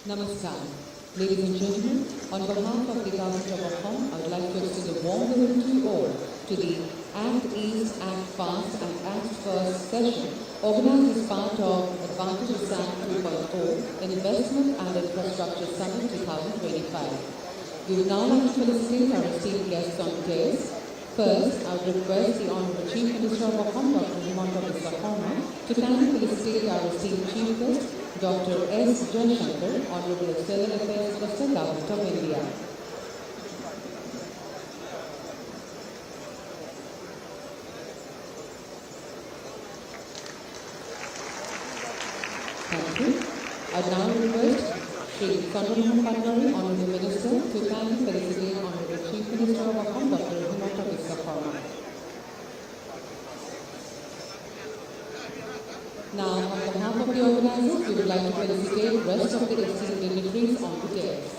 Namaskar. Ladies and gentlemen, on behalf of the Government of Assam, I would like to extend a warm welcome to you all to the Act East, Act Fast and Act First session organized as part of Advantage Assam 2.0 Investment and Infrastructure Summit 2025. We would now like to felicitate our esteemed guests on the dais. First, I would request the Honorable Chief Minister of Assam, Dr. Himanta Biswa Sarma, to kindly felicitate our esteemed Chief Guest, Dr. S. Jaishankar, Honorable External Affairs Minister, Government of India. Thank you. I now request Shri Sarvabhauma Patwari, Honorable Minister, to kindly felicitate Honorable Chief Minister of Assam, Dr. Himanta Biswa Sarma. Now, on behalf of the organizers, we would like to felicitate the rest of the esteemed dignitaries on the dais.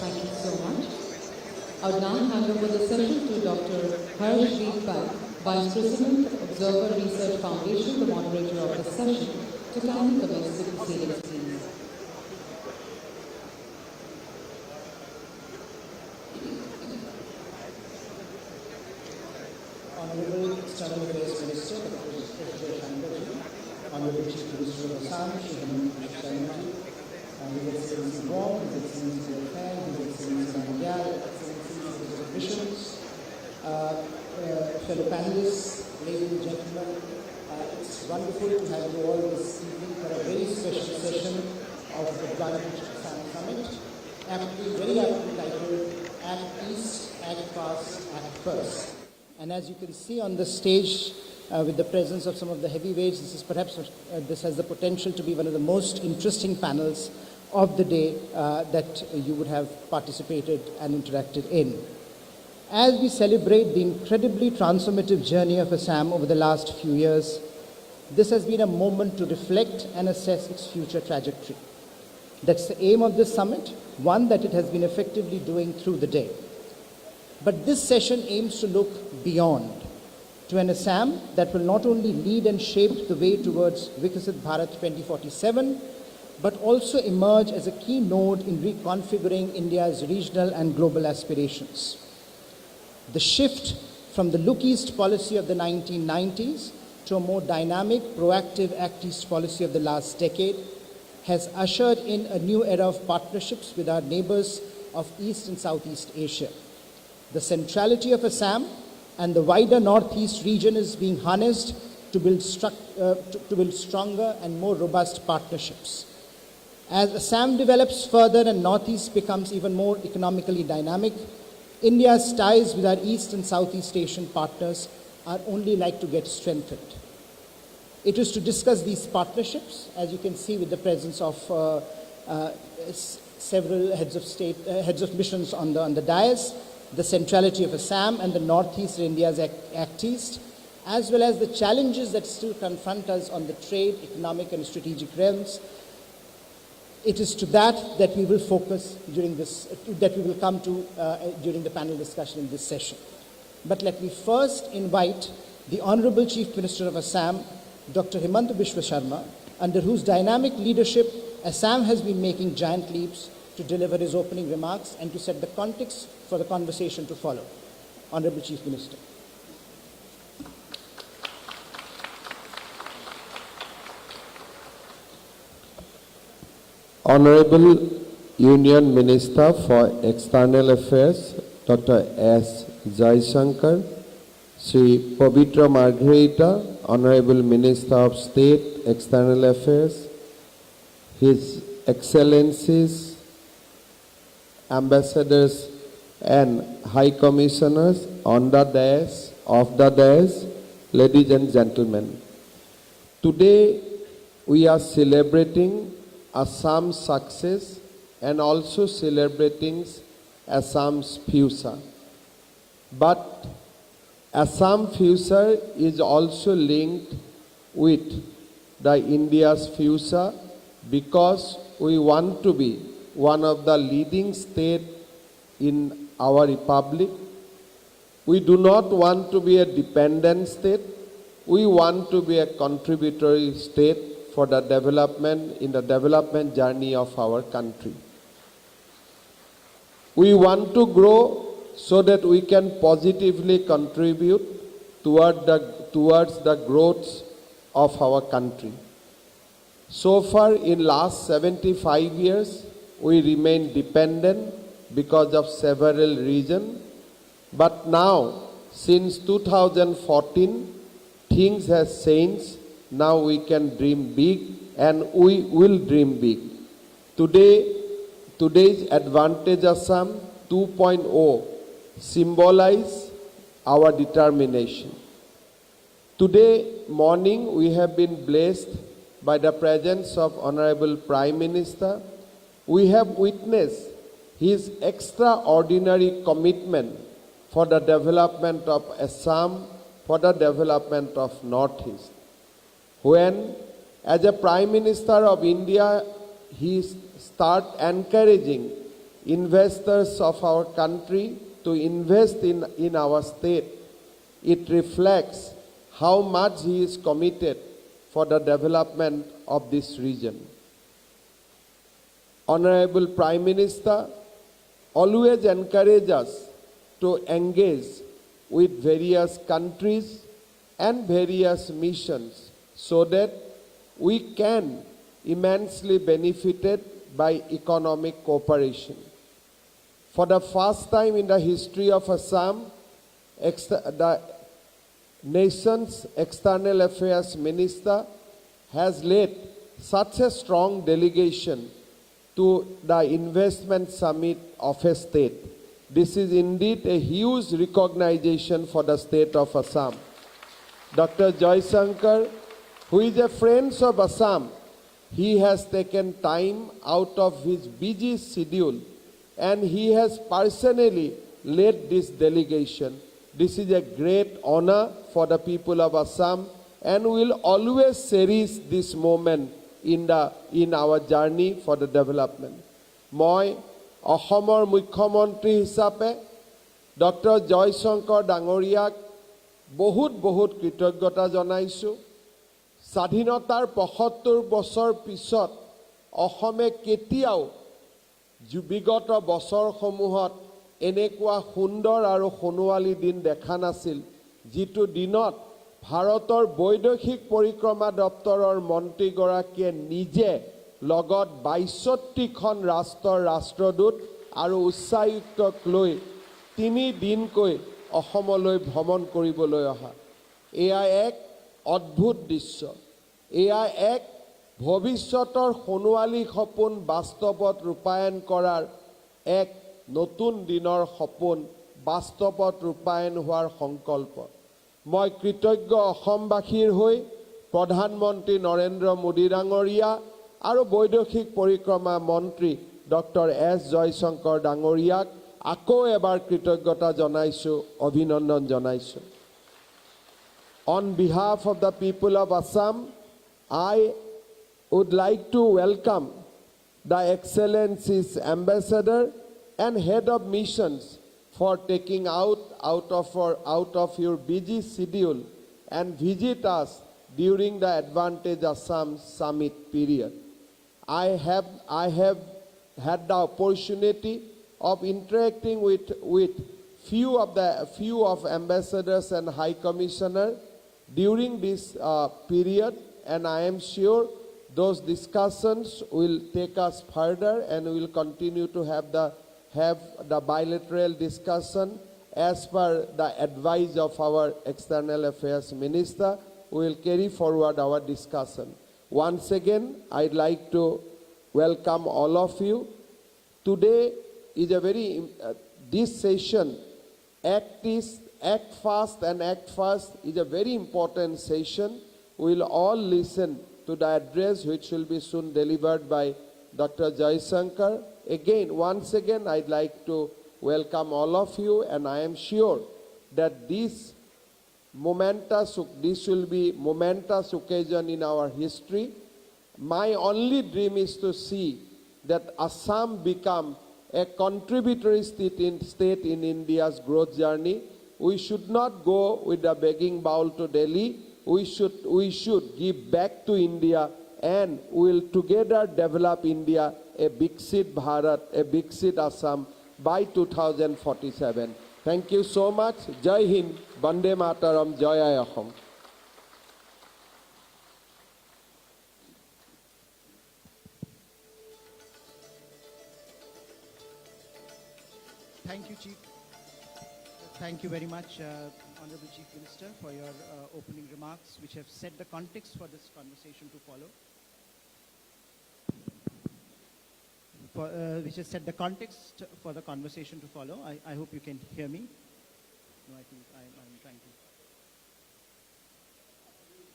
Thank you so much. I would now hand over the session to Dr. Harshdeep Pai, Vice President, Observer Research Foundation, the moderator of the session, to kindly commence the proceedings, please. Honorable External Affairs Minister, Dr. S. Jaishankar, Honorable Chief Minister of Assam, Shri Himanta Biswa Sarma, His Excellency Bob, His Excellency Khan, His Excellency Nandyal, Excellencies, Bishops, fellow panelists, ladies and gentlemen, it's wonderful to have you all this evening for a very special session of the Advantage Assam Summit, very aptly titled Act East, Act Fast, Act First. And as you can see on the stage, with the presence of some of the heavyweights, this has the potential to be one of the most interesting panels of the day that you would have participated and interacted in. As we celebrate the incredibly transformative journey of Assam over the last few years, this has been a moment to reflect and assess its future trajectory. That's the aim of this summit, one that it has been effectively doing through the day. But this session aims to look beyond, to an Assam that will not only lead and shape the way towards Viksit Bharat 2047, but also emerge as a key node in reconfiguring India's regional and global aspirations. The shift from the Look East policy of the 1990s to a more dynamic, proactive Act East policy of the last decade has ushered in a new era of partnerships with our neighbors of East and Southeast Asia. The centrality of Assam and the wider Northeast region is being harnessed to build stronger and more robust partnerships. As Assam develops further and Northeast becomes even more economically dynamic, India's ties with our East and Southeast Asian partners are only like to get strengthened. It is to discuss these partnerships, as you can see with the presence of several heads of state, heads of missions on the dais, the centrality of Assam and the Northeast India's Act East, as well as the challenges that still confront us on the trade, economic and strategic realms. It is to that we will focus during this, that we will come to during the panel discussion in this session. But let me first invite the Honorable Chief Minister of Assam, Dr. Himanta Biswa Sarma, under whose dynamic leadership Assam has been making giant leaps, to deliver his opening remarks and to set the context for the conversation to follow. Honorable Chief Minister. Honorable Union Minister for External Affairs, Dr. S. Jaishankar, Sri Pavitra Margherita, Honorable Minister of State, External Affairs, His Excellencies, Ambassadors and High Commissioners on the dais, of the dais, ladies and gentlemen. Today we are celebrating Assam's success and also celebrating Assam's future. But Assam future is also linked with the India's future because we want to be one of the leading states in our republic. We do not want to be a dependent state. We want to be a contributory state for the development, in the development journey of our country. We want to grow so that we can positively contribute towards the growth of our country. So far, in last 75 years, we remain dependent because of several reasons. But now, since 2014, things has changed. Now we can dream big, and we will dream big. Today's Advantage Assam 2.0 symbolize our determination. Today morning, we have been blessed by the presence of Honorable Prime Minister. We have witnessed his extraordinary commitment for the development of Assam, for the development of Northeast. When, as a Prime Minister of India, he start encouraging investors of our country to invest in our state, it reflects how much he is committed for the development of this region. Honorable Prime Minister always encourages us to engage with various countries and various missions so that we can immensely benefited by economic cooperation. For the first time in the history of Assam, the nation's External Affairs Minister has led such a strong delegation to the investment summit of a state. This is indeed a huge recognition for the state of Assam. Dr. Jaishankar, who is a friend of Assam, he has taken time out of his busy schedule and he has personally led this delegation. This is a great honor for the people of Assam, and we will always cherish this moment in our journey for the development. Moi Assaমৰ মুখ্যমন্ত্ৰী হিচাপে doctor Jaishankar ডাঙৰীয়াক বহুত কৃতজ্ঞতা জনাইছোঁ। স্বাধীনতাৰ ৭৫ বছৰ পিছত অসমে কেতিয়াও বিগত বছৰসমূহত এনেকুৱা সুন্দৰ আৰু সোণোৱালী দিন দেখা নাছিল, যিটো দিনত ভাৰতৰ বৈদেশিক পৰিক্ৰমা দপ্তৰৰ মন্ত্ৰীগৰাকীয়ে নিজে লগত ৬২খন ৰাষ্ট্ৰৰ ৰাষ্ট্ৰদূত আৰু উচ্চায়ুক্তক লৈ ৩ দিনকৈ অসমলৈ ভ্ৰমণ কৰিবলৈ অহা। এয়া এক অদ্ভুত দৃশ্য। এয়া এক ভৱিষ্যতৰ সোণোৱালী সপোন বাস্তৱত ৰূপায়ণ কৰাৰ এক নতুন দিনৰ সপোন বাস্তৱত ৰূপায়ণ হোৱাৰ সংকল্প। মই কৃতজ্ঞ অসমবাসীৰ হৈ প্ৰধানমন্ত্ৰী নৰেন্দ্ৰ মোদী ডাঙৰীয়া আৰু বৈদেশিক পৰিক্ৰমা মন্ত্ৰী ডক্টৰ এছ জয়শংকৰ ডাঙৰীয়াক আকৌ এবাৰ কৃতজ্ঞতা জনাইছোঁ, অভিনন্দন জনাইছোঁ। On behalf of the people of Assam, I would like to welcome the Excellency's Ambassador and Head of Missions for taking out of your busy schedule and visit us during the Advantage Assam Summit period. I have had the opportunity of interacting with few of ambassadors and high commissioner during this period, and I am sure those discussions will take us further, and we will continue to have the bilateral discussion as per the advice of our External Affairs Minister. We will carry forward our discussion. Once again, I'd like to welcome all of you. Today is a this session Act Fast and Act Fast is a very important session. We will all listen to the address which will be soon delivered by Dr. Jaishankar. Again, once again, I'd like to welcome all of you, and I am sure that this will be momentous occasion in our history. My only dream is to see that Assam become a contributory state in India's growth journey. We should not go with a begging bowl to Delhi. We should give back to India, and we will together develop India, a Viksit Bharat, a Viksit Assam by 2047. Thank you so much. Jai Hind, Bande Mataram, Jaya Aham. Thank you, Chief. Thank you very much, Honorable Chief Minister, for your opening remarks, which have set the context for this conversation to follow. Which has set the context for the conversation to follow. I hope you can hear me. No, I think I'm trying to.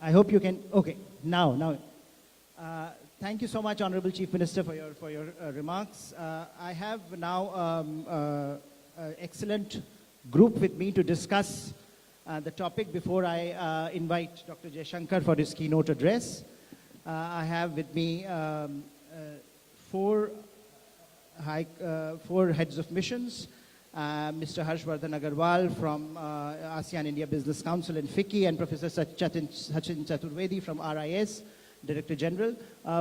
I hope you can. Okay, now. Thank you so much, Honorable Chief Minister, for your remarks. I have now excellent group with me to discuss the topic before I invite Dr. Jaishankar for his keynote address. I have with me four heads of missions, Mr. Harshvardhan Agarwal from ASEAN India Business Council and FICCI, and Professor Sachin Chaturvedi from RIS, Director General,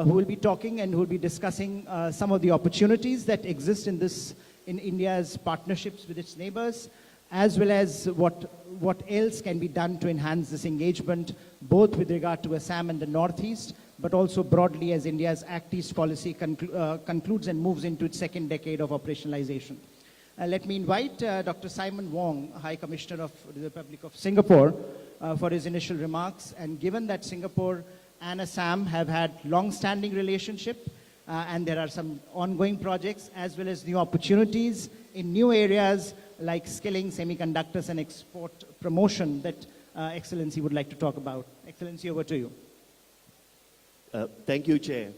who will be talking and who will be discussing some of the opportunities that exist in India's partnerships with its neighbors, as well as what else can be done to enhance this engagement, both with regard to Assam and the Northeast, but also broadly as India's Act East policy concludes and moves into its second decade of operationalization. Let me invite Dr. Simon Wong, High Commissioner of the Republic of Singapore, for his initial remarks. And given that Singapore and Assam have had long-standing relationship, and there are some ongoing projects as well as new opportunities in new areas like skilling, semiconductors, and export promotion that Excellency would like to talk about. Excellency, over to you. Thank you, Chair.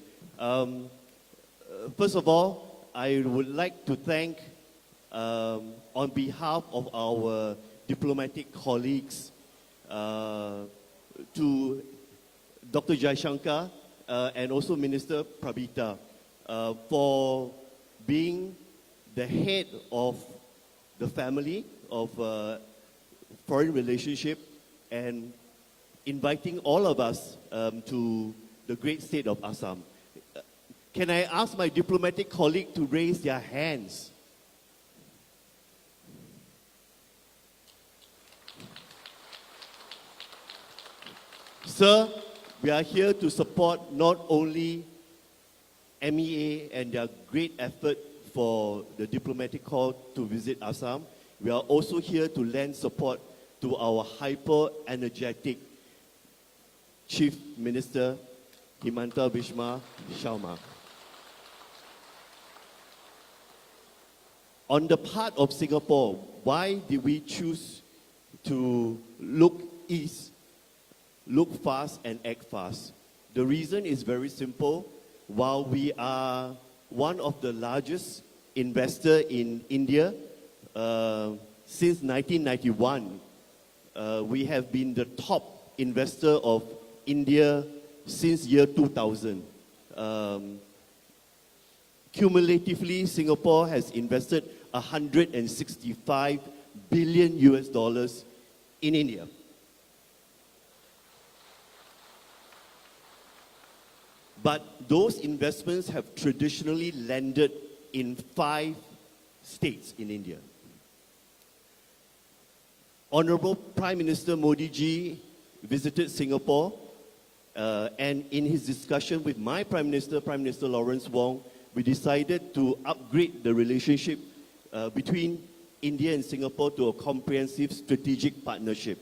First of all, I would like to thank, on behalf of our diplomatic colleagues, to Dr. Jaishankar and also Minister Prabita for being the head of the family of foreign relationship and inviting all of us to the great state of Assam. Can I ask my diplomatic colleague to raise their hands? Sir, we are here to support not only MEA and their great effort for the diplomatic corps to visit Assam. We are also here to lend support to our hyper-energetic Chief Minister, Himanta Biswa Sharma. On the part of Singapore, why did we choose to look east, look fast and act fast? The reason is very simple. While we are one of the largest investors in India, since 1991, we have been the top investor of India since year 2000. Cumulatively, Singapore has invested 165 billion US dollars in India. But those investments have traditionally landed in 5 states in India. Honorable Prime Minister Modi ji visited Singapore, and in his discussion with my Prime Minister Lawrence Wong, we decided to upgrade the relationship between India and Singapore to a comprehensive strategic partnership.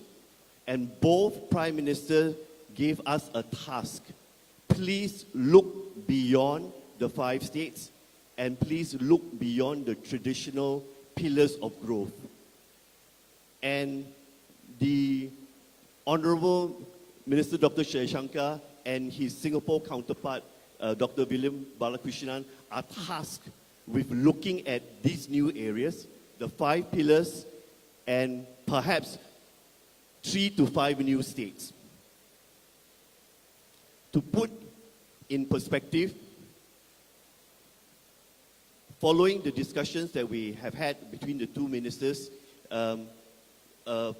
And both Prime Ministers gave us a task. Please look beyond the 5 states and please look beyond the traditional pillars of growth. And the Honorable Minister Dr. Shankar and his Singapore counterpart, Dr. William Balakrishnan, are tasked with looking at these new areas, the 5 pillars, and perhaps 3 to 5 new states. To put in perspective, following the discussions that we have had between the two ministers,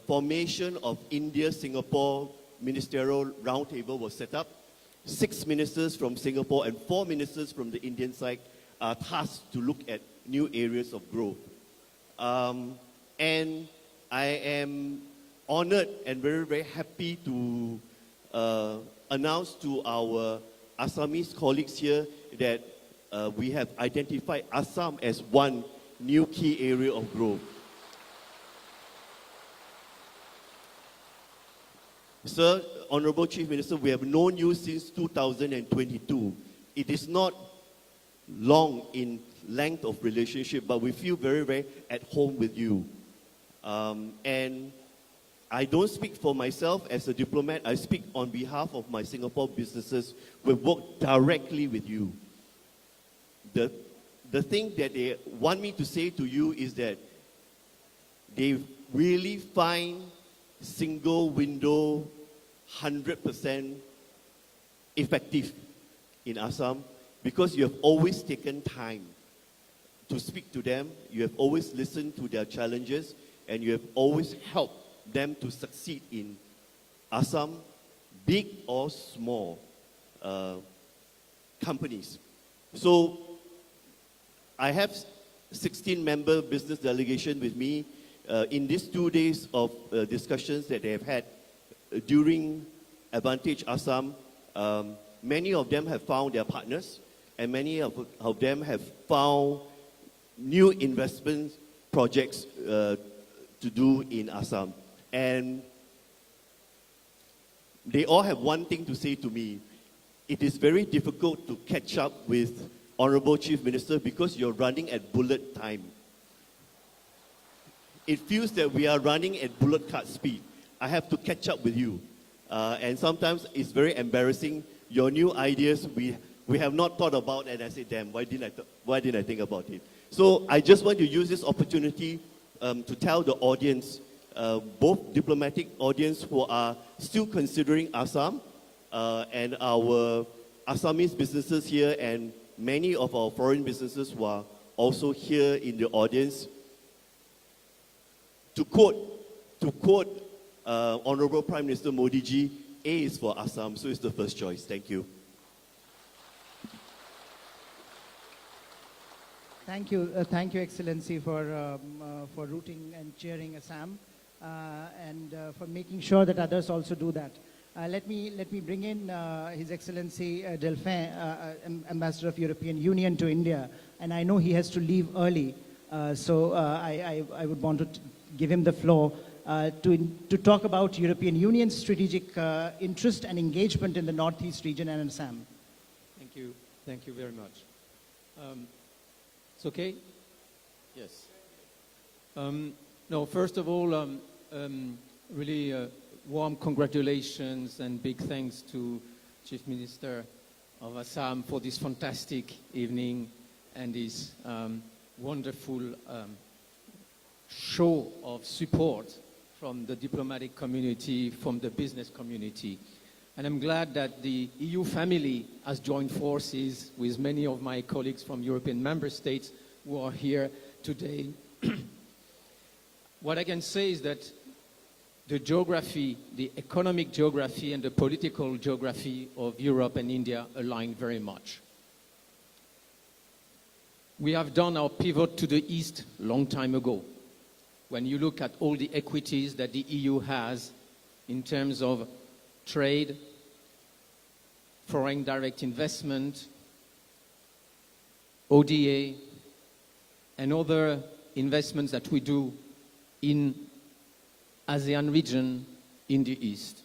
formation of India-Singapore Ministerial Roundtable was set up. 6 ministers from Singapore and 4 ministers from the Indian side are tasked to look at new areas of growth. And I am honored and very, very happy to announce to our Assamese colleagues here that we have identified Assam as one new key area of growth. Sir, Honorable Chief Minister, we have known you since 2022. It is not long in length of relationship, but we feel very, very at home with you. And I don't speak for myself as a diplomat. I speak on behalf of my Singapore businesses. We've worked directly with you. The thing that they want me to say to you is that they really find single window 100% effective in Assam because you have always taken time to speak to them, you have always listened to their challenges, and you have always helped them to succeed in Assam, big or small companies. So I have 16-member business delegation with me in these 2 days of discussions that they have had during Advantage Assam. Many of them have found their partners, and many of them have found new investment projects to do in Assam. And they all have one thing to say to me. It is very difficult to catch up with Honorable Chief Minister because you're running at bullet time. It feels that we are running at bullet card speed. I have to catch up with you. And sometimes it's very embarrassing. Your new ideas, we have not thought about, and I say, damn, why didn't I think about it? So I just want to use this opportunity to tell the audience, both diplomatic audience who are still considering Assam, and our Assamese businesses here, and many of our foreign businesses who are also here in the audience, to quote Honorable Prime Minister Modi ji, A is for Assam, so it's the first choice. Thank you. Thank you, Excellency, for rooting and cheering Assam, and for making sure that others also do that. Let me bring in His Excellency Delphin, Ambassador of European Union to India, and I know he has to leave early, so I would want to give him the floor to talk about European Union's strategic interest and engagement in the Northeast region and Assam. Thank you very much. It's okay? Yes. No, first of all, really warm congratulations and big thanks to Chief Minister of Assam for this fantastic evening and this wonderful show of support from the diplomatic community, from the business community. And I'm glad that the EU family has joined forces with many of my colleagues from European member states who are here today. What I can say is that the geography, the economic geography and the political geography of Europe and India align very much. We have done our pivot to the east a long time ago. When you look at all the equities that the EU has in terms of trade, foreign direct investment, ODA, and other investments that we do in ASEAN region in the east.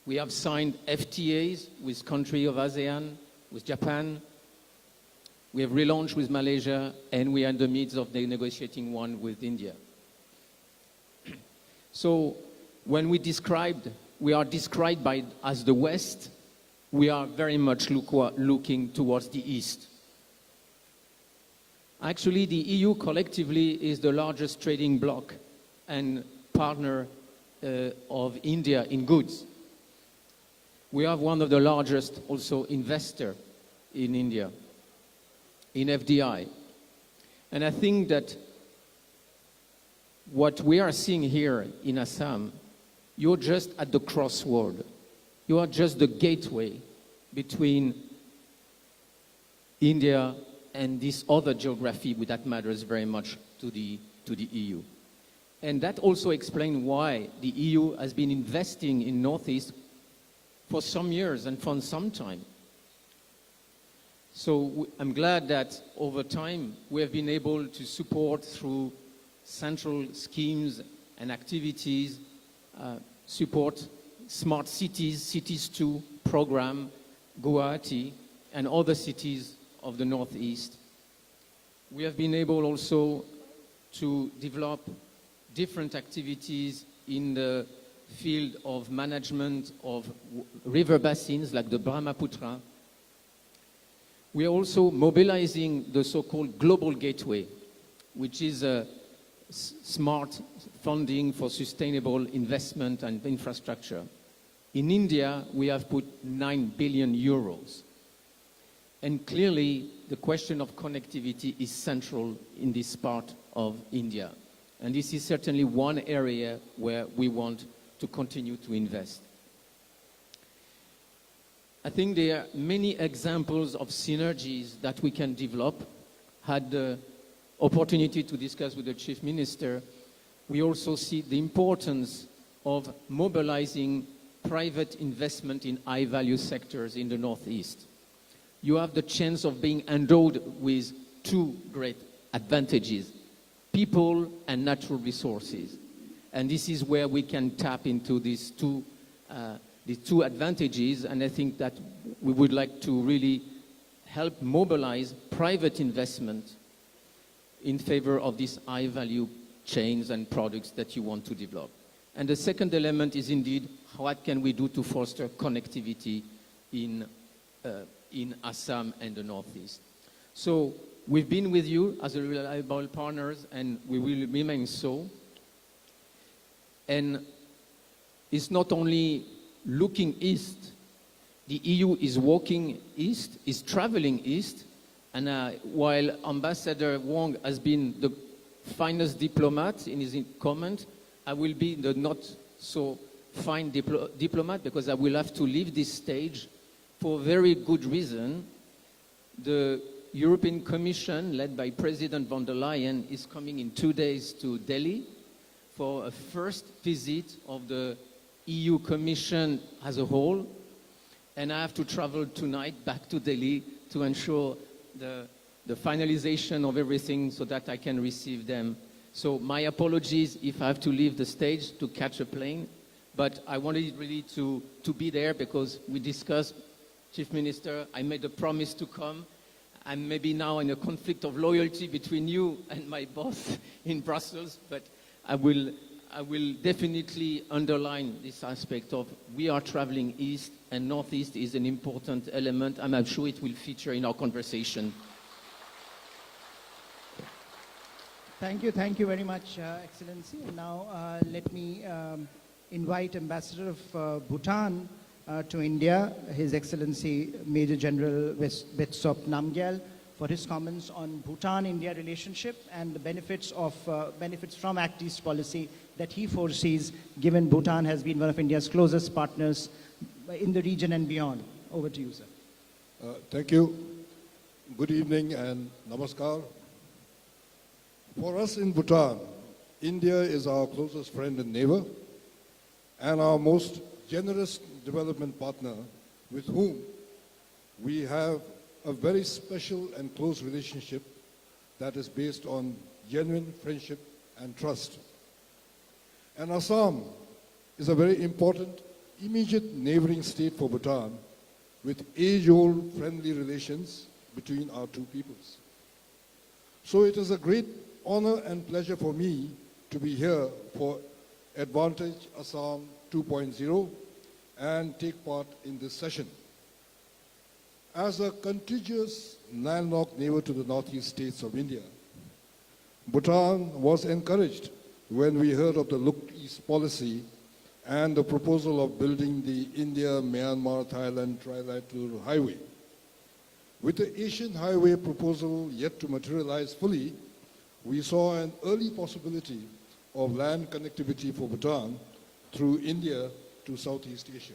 We have signed FTAs with countries of ASEAN, with Japan. We have relaunched with Malaysia, and we are in the midst of negotiating one with India. So when we are described as the West, we are very much looking towards the East. Actually, the EU collectively is the largest trading bloc and partner of India in goods. We have one of the largest also investor in India, in FDI. And I think that what we are seeing here in Assam, you're just at the crossroad. You are just the gateway between India and this other geography that matters very much to the EU. And that also explains why the EU has been investing in Northeast for some years and for some time. So I'm glad that over time we have been able to support through central schemes and activities, support smart cities, Cities 2 program, Guwahati, and other cities of the Northeast. We have been able also to develop different activities in the field of management of river basins like the Brahmaputra. We are also mobilizing the so-called Global Gateway, which is a smart funding for sustainable investment and infrastructure. In India, we have put 9 billion euros. And clearly, the question of connectivity is central in this part of India. And this is certainly one area where we want to continue to invest. I think there are many examples of synergies that we can develop. Had the opportunity to discuss with the Chief Minister. We also see the importance of mobilizing private investment in high-value sectors in the Northeast. You have the chance of being endowed with two great advantages: people and natural resources. And this is where we can tap into these two advantages, and I think that we would like to really help mobilize private investment in favor of these high-value chains and products that you want to develop. And the second element is indeed, what can we do to foster connectivity in Assam and the Northeast? So we've been with you as a reliable partners, and we will remain so. And it's not only looking east, the EU is walking east, is traveling east, and while Ambassador Wong has been the finest diplomat in his comment, I will be the not so fine diplomat, because I will have to leave this stage for a very good reason. The European Commission, led by President von der Leyen, is coming in 2 days to Delhi for a first visit of the EU Commission as a whole. And I have to travel tonight back to Delhi to ensure the finalization of everything so that I can receive them. So my apologies if I have to leave the stage to catch a plane, but I wanted really to be there because we discussed, Chief Minister, I made a promise to come. I'm maybe now in a conflict of loyalty between you and my boss in Brussels, but I will definitely underline this aspect of we are traveling east, and northeast is an important element, and I'm sure it will feature in our conversation. Thank you very much, Excellency. And now let me invite Ambassador of Bhutan to India, His Excellency Major General Betsop Namgyal, for his comments on Bhutan-India relationship and the benefits from Act East policy that he foresees, given Bhutan has been one of India's closest partners in the region and beyond. Over to you, sir. Thank you. Good evening and namaskar. For us in Bhutan, India is our closest friend and neighbor, and our most generous development partner, with whom we have a very special and close relationship that is based on genuine friendship and trust. And Assam is a very important immediate neighboring state for Bhutan, with age-old friendly relations between our two peoples. So it is a great honor and pleasure for me to be here for Advantage Assam 2.0, and take part in this session. As a contiguous landlocked neighbor to the northeast states of India, Bhutan was encouraged when we heard of the Look East policy and the proposal of building the India-Myanmar-Thailand trilateral highway. With the Asian highway proposal yet to materialize fully, we saw an early possibility of land connectivity for Bhutan through India to Southeast Asia.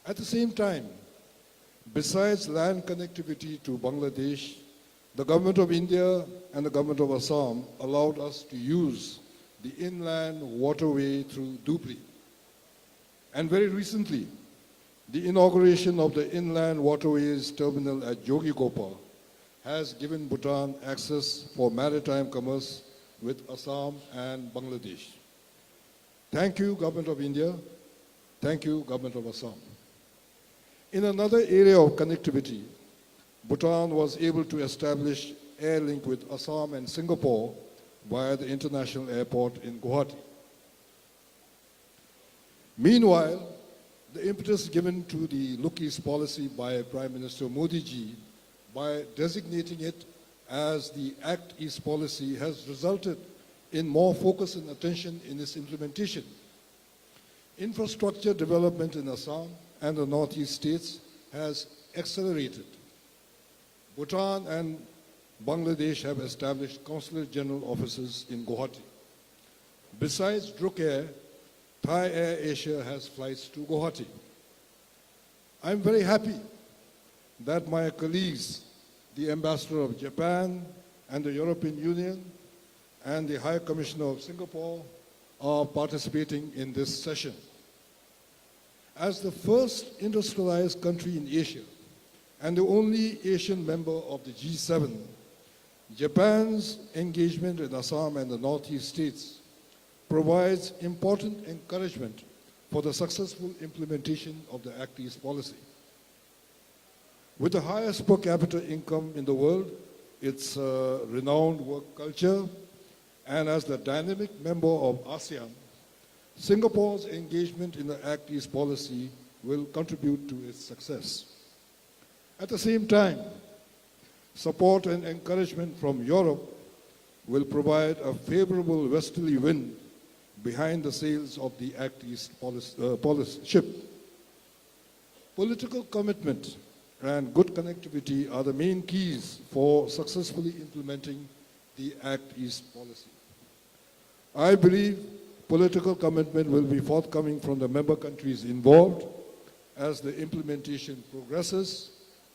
At the same time, besides land connectivity to Bangladesh, the government of India and the government of Assam allowed us to use the inland waterway through Dhubri. And very recently, the inauguration of the inland waterways terminal at Jogikopa has given Bhutan access for maritime commerce with Assam and Bangladesh. Thank you, Government of India. Thank you, Government of Assam. In another area of connectivity, Bhutan was able to establish air link with Assam and Singapore via the international airport in Guwahati. Meanwhile, the impetus given to the Look East policy by Prime Minister Modi ji by designating it as the Act East policy has resulted in more focus and attention in its implementation. Infrastructure development in Assam and the northeast states has accelerated. Bhutan and Bangladesh have established consulate general offices in Guwahati. Besides Druk Air, Thai Air Asia has flights to Guwahati. I'm very happy that my colleagues, the Ambassador of Japan and the European Union and the High Commissioner of Singapore are participating in this session. As the first industrialized country in Asia and the only Asian member of the G7, Japan's engagement in Assam and the Northeast states provides important encouragement for the successful implementation of the Act East policy. With the highest per capita income in the world, its renowned work culture, and as the dynamic member of ASEAN, Singapore's engagement in the Act East policy will contribute to its success. At the same time, support and encouragement from Europe will provide a favorable westerly wind behind the sails of the Act East policy ship. Political commitment and good connectivity are the main keys for successfully implementing the Act East policy. I believe political commitment will be forthcoming from the member countries involved as the implementation progresses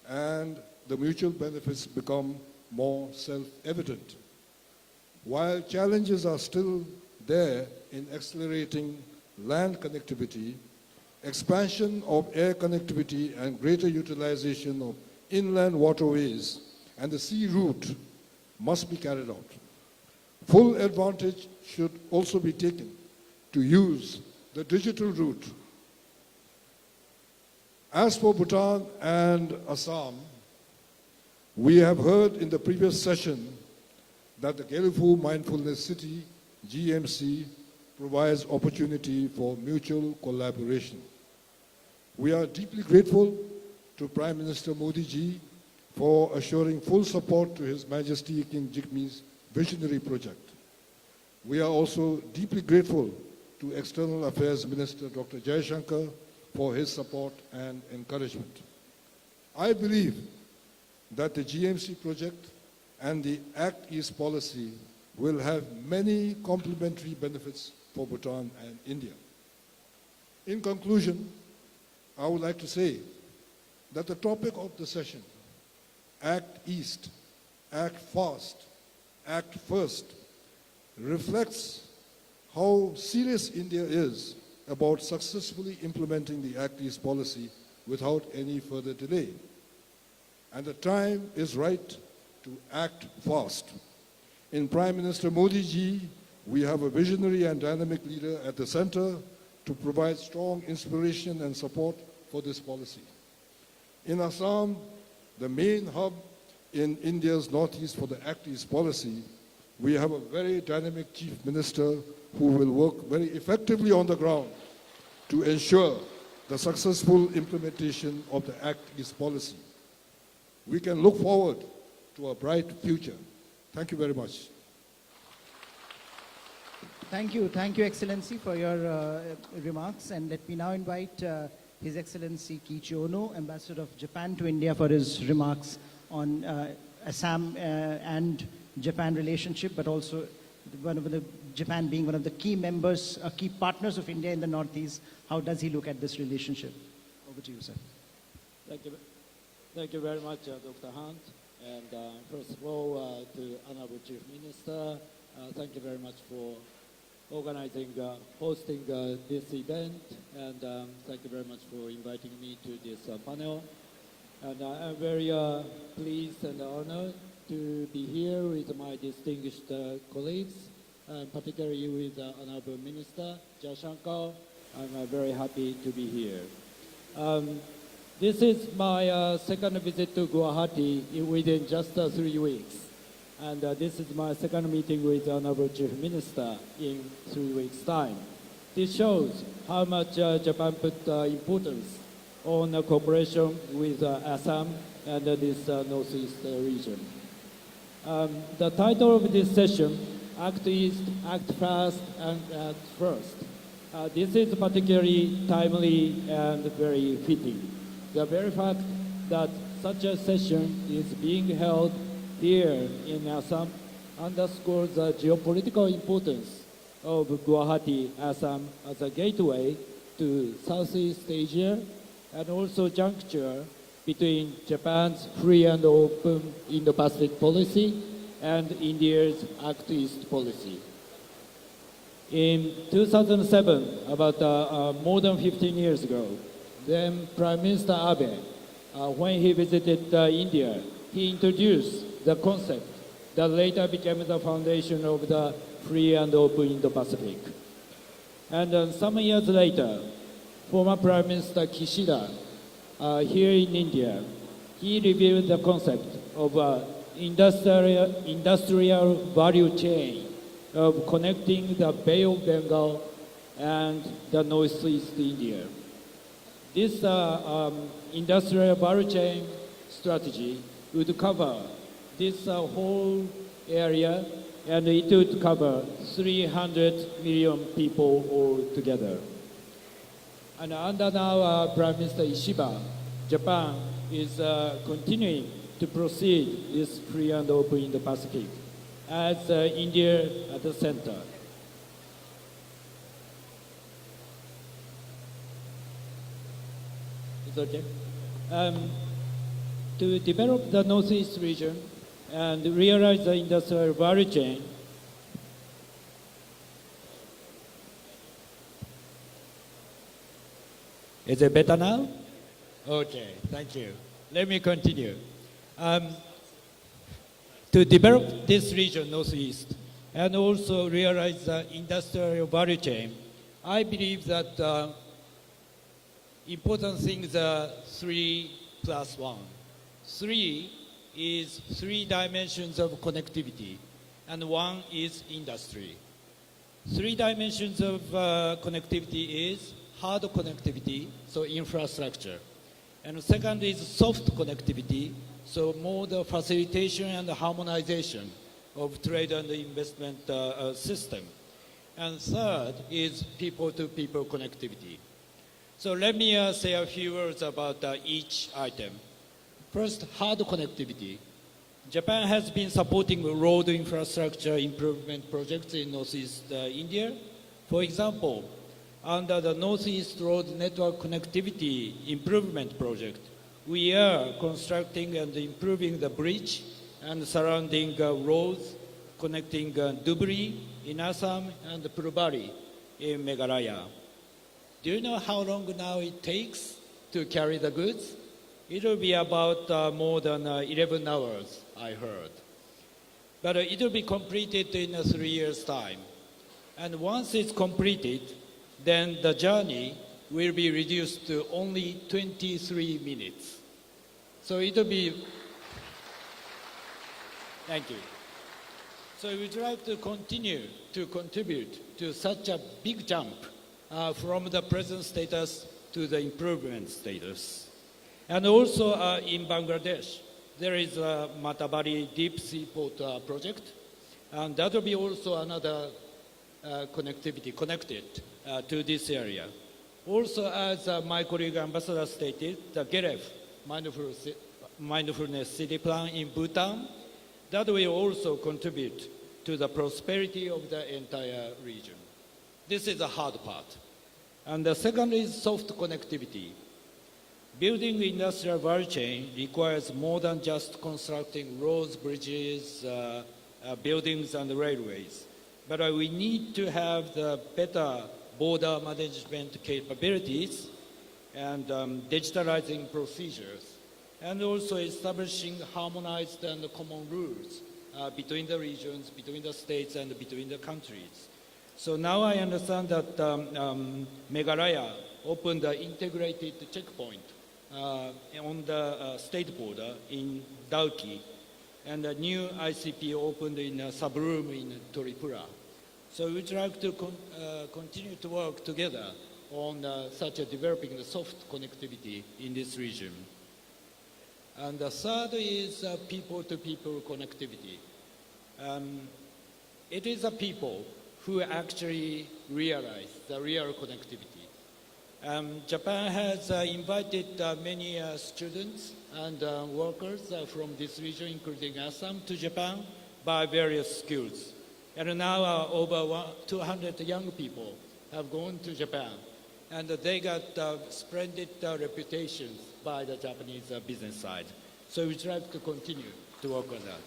and the mutual benefits become more self-evident. While challenges are still there in accelerating land connectivity, expansion of air connectivity and greater utilization of inland waterways and the sea route must be carried out. Full advantage should also be taken to use the digital route. As for Bhutan and Assam, we have heard in the previous session that the Gelifu Mindfulness City, GMC, provides opportunity for mutual collaboration. We are deeply grateful to Prime Minister Modi ji for assuring full support to His Majesty King Jigme's visionary project. We are also deeply grateful to External Affairs Minister Dr. Jaishankar for his support and encouragement. I believe that the GMC project and the Act East policy will have many complementary benefits for Bhutan and India. In conclusion, I would like to say that the topic of the session, Act East, Act Fast, Act First, reflects how serious India is about successfully implementing the Act East policy without any further delay. And the time is right to act fast. In Prime Minister Modi ji, we have a visionary and dynamic leader at the center to provide strong inspiration and support for this policy. In Assam, the main hub in India's northeast for the Act East policy, we have a very dynamic Chief Minister who will work very effectively on the ground to ensure the successful implementation of the Act East policy. We can look forward to a bright future. Thank you very much. Thank you, Excellency, for your remarks. And let me now invite His Excellency Kiichi Ono, Ambassador of Japan to India, for his remarks on Assam and Japan relationship, but also Japan being one of the key members, key partners of India in the Northeast. How does he look at this relationship? Over to you, sir. Thank you very much, Dr. Hunt. And first of all, to Honorable Chief Minister, thank you very much for organizing, hosting this event, and thank you very much for inviting me to this panel. And I'm very pleased and honored to be here with my distinguished colleagues, and particularly with Honorable Minister Jaishankar. I'm very happy to be here. This is my second visit to Guwahati within just 3 weeks. And this is my second meeting with the Honorable Chief Minister in 3 weeks' time. This shows how much Japan put importance on cooperation with Assam and this Northeast region. The title of this session, Act East, Act Fast, and Act First. This is particularly timely and very fitting. The very fact that such a session is being held here in Assam underscores the geopolitical importance of Guwahati, Assam as a gateway to Southeast Asia and also juncture between Japan's free and open Indo-Pacific policy and India's Act East policy. In 2007, about more than 15 years ago, then Prime Minister Abe, when he visited India, he introduced the concept that later became the foundation of the free and open Indo-Pacific. And some years later, former Prime Minister Kishida, here in India, he revealed the concept of industrial value chain of connecting the Bay of Bengal and the Northeast India. This industrial value chain strategy would cover this whole area, and it would cover 300 million people altogether. And under now Prime Minister Ishiba, Japan is continuing to proceed this free and open in the Pacific as India at the center. It's okay. To develop the Northeast region and realize the industrial value chain, is it better now? Okay, thank you. Let me continue. To develop this region, Northeast, and also realize the industrial value chain, I believe that important things are 3+1. 3 is 3 dimensions of connectivity, and 1 is industry. 3 dimensions of connectivity is hard connectivity, so infrastructure. And the second is soft connectivity, so more the facilitation and the harmonization of trade and investment system. And third is people-to-people connectivity. So let me say a few words about each item. First, hard connectivity. Japan has been supporting road infrastructure improvement projects in Northeast India. For example, under the Northeast Road Network Connectivity Improvement Project, we are constructing and improving the bridge and surrounding roads connecting Dhubri in Assam and Purubari in Meghalaya. Do you know how long now it takes to carry the goods? It will be about more than 11 hours, I heard. But it will be completed in 3 years' time. And once it's completed, then the journey will be reduced to only 23 minutes. So it will be, thank you. So we'd like to continue to contribute to such a big jump from the present status to the improvement status. And also in Bangladesh, there is a Matabari Deep Sea Port project, and that will be also another connectivity connected to this area. Also, as my colleague ambassador stated, the GEREF, Mindfulness City Plan in Bhutan, that will also contribute to the prosperity of the entire region. This is the hard part. And the second is soft connectivity. Building industrial value chain requires more than just constructing roads, bridges, buildings, and railways. But we need to have the better border management capabilities and digitalizing procedures, and also establishing harmonized and common rules between the regions, between the states, and between the countries. So now I understand that Meghalaya opened an integrated checkpoint on the state border in Dauki, and a new ICP opened in Sabroom in Tripura. So we'd like to continue to work together on such a developing the soft connectivity in this region. And the third is people-to-people connectivity. It is the people who actually realize the real connectivity. Japan has invited many students and workers from this region, including Assam, to Japan by various schools. And now over 200 young people have gone to Japan, and they got splendid reputations by the Japanese business side. So we'd like to continue to work on that.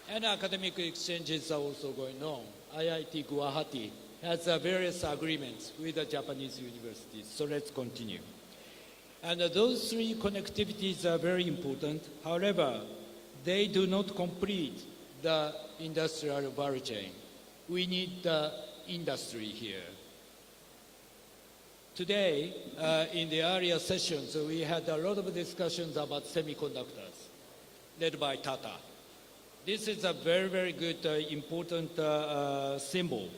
And academic exchanges are also going on. IIT Guwahati has various agreements with the Japanese universities, so let's continue. And those three connectivities are very important. However, they do not complete the industrial value chain. We need the industry here. Today, in the earlier sessions, we had a lot of discussions about semiconductors, led by Tata. This is a very, very good, important symbol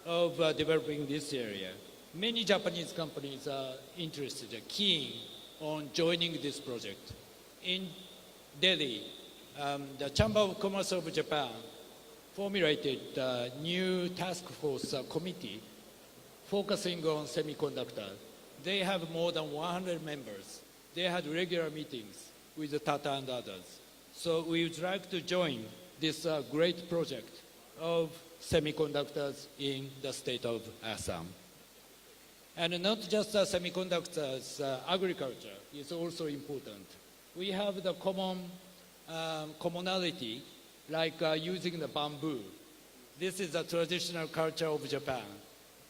of developing this area. Many Japanese companies are interested, keen on joining this project. In Delhi, the Chamber of Commerce of Japan formulated a new task force committee focusing on semiconductor. They have more than 100 members. They had regular meetings with Tata and others. So we would like to join this great project of semiconductors in the state of Assam. And not just semiconductors, agriculture is also important. We have the commonality, like using the bamboo. This is a traditional culture of Japan.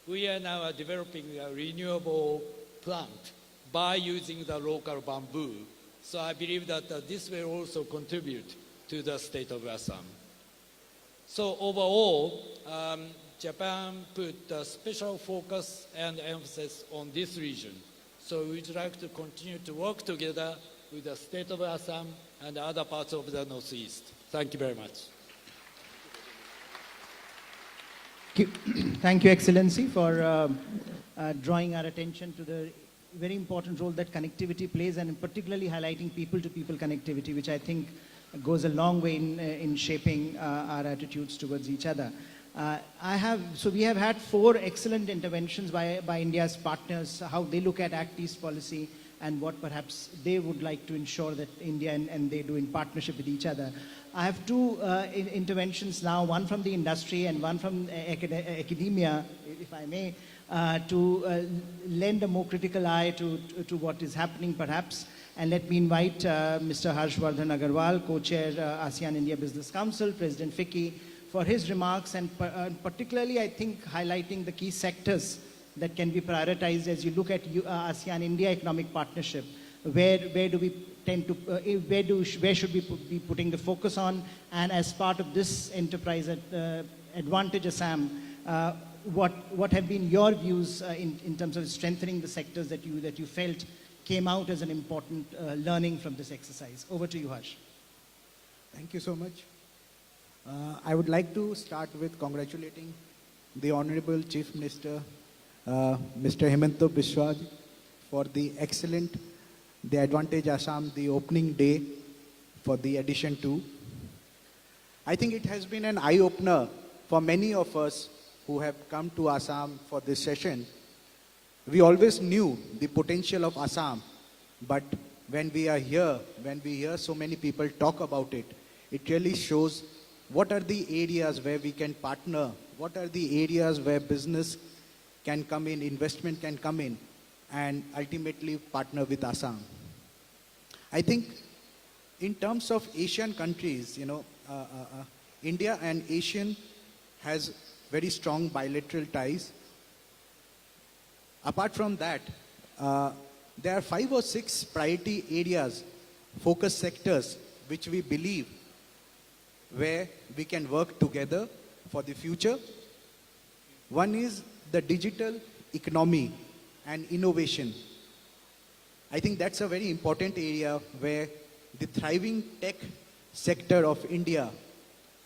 We are now developing a renewable plant by using the local bamboo. So I believe that this will also contribute to the state of Assam. So overall, Japan put a special focus and emphasis on this region. So we'd like to continue to work together with the state of Assam and other parts of the Northeast. Thank you very much. Thank you, Excellency, for drawing our attention to the very important role that connectivity plays, and particularly highlighting people-to-people connectivity, which I think goes a long way in shaping our attitudes towards each other. So we have had 4 excellent interventions by India's partners, how they look at Act East policy and what perhaps they would like to ensure that India and they do in partnership with each other. I have 2 interventions now, one from the industry and one from academia, if I may, to lend a more critical eye to what is happening perhaps. And let me invite Mr. Harshvardhan Agarwal, co-chair ASEAN India Business Council, President FICCI, for his remarks, and particularly I think highlighting the key sectors that can be prioritized as you look at ASEAN India economic partnership. Where do we tend to, where should we be putting the focus on? And as part of this enterprise at Advantage Assam, what have been your views in terms of strengthening the sectors that you felt came out as an important learning from this exercise? Over to you, Harsh. Thank you so much. I would like to start with congratulating the Honorable Chief Minister, Mr. Hemanta Biswa, for the excellent, the Advantage Assam, the opening day for the edition 2. I think it has been an eye-opener for many of us who have come to Assam for this session. We always knew the potential of Assam, but when we are here, when we hear so many people talk about it, it really shows what are the areas where we can partner, what are the areas where business can come in, investment can come in, and ultimately partner with Assam. I think in terms of Asian countries, India and Asian has very strong bilateral ties. Apart from that, there are 5 or 6 priority areas, focus sectors, which we believe where we can work together for the future. One is the digital economy and innovation. I think that's a very important area where the thriving tech sector of India,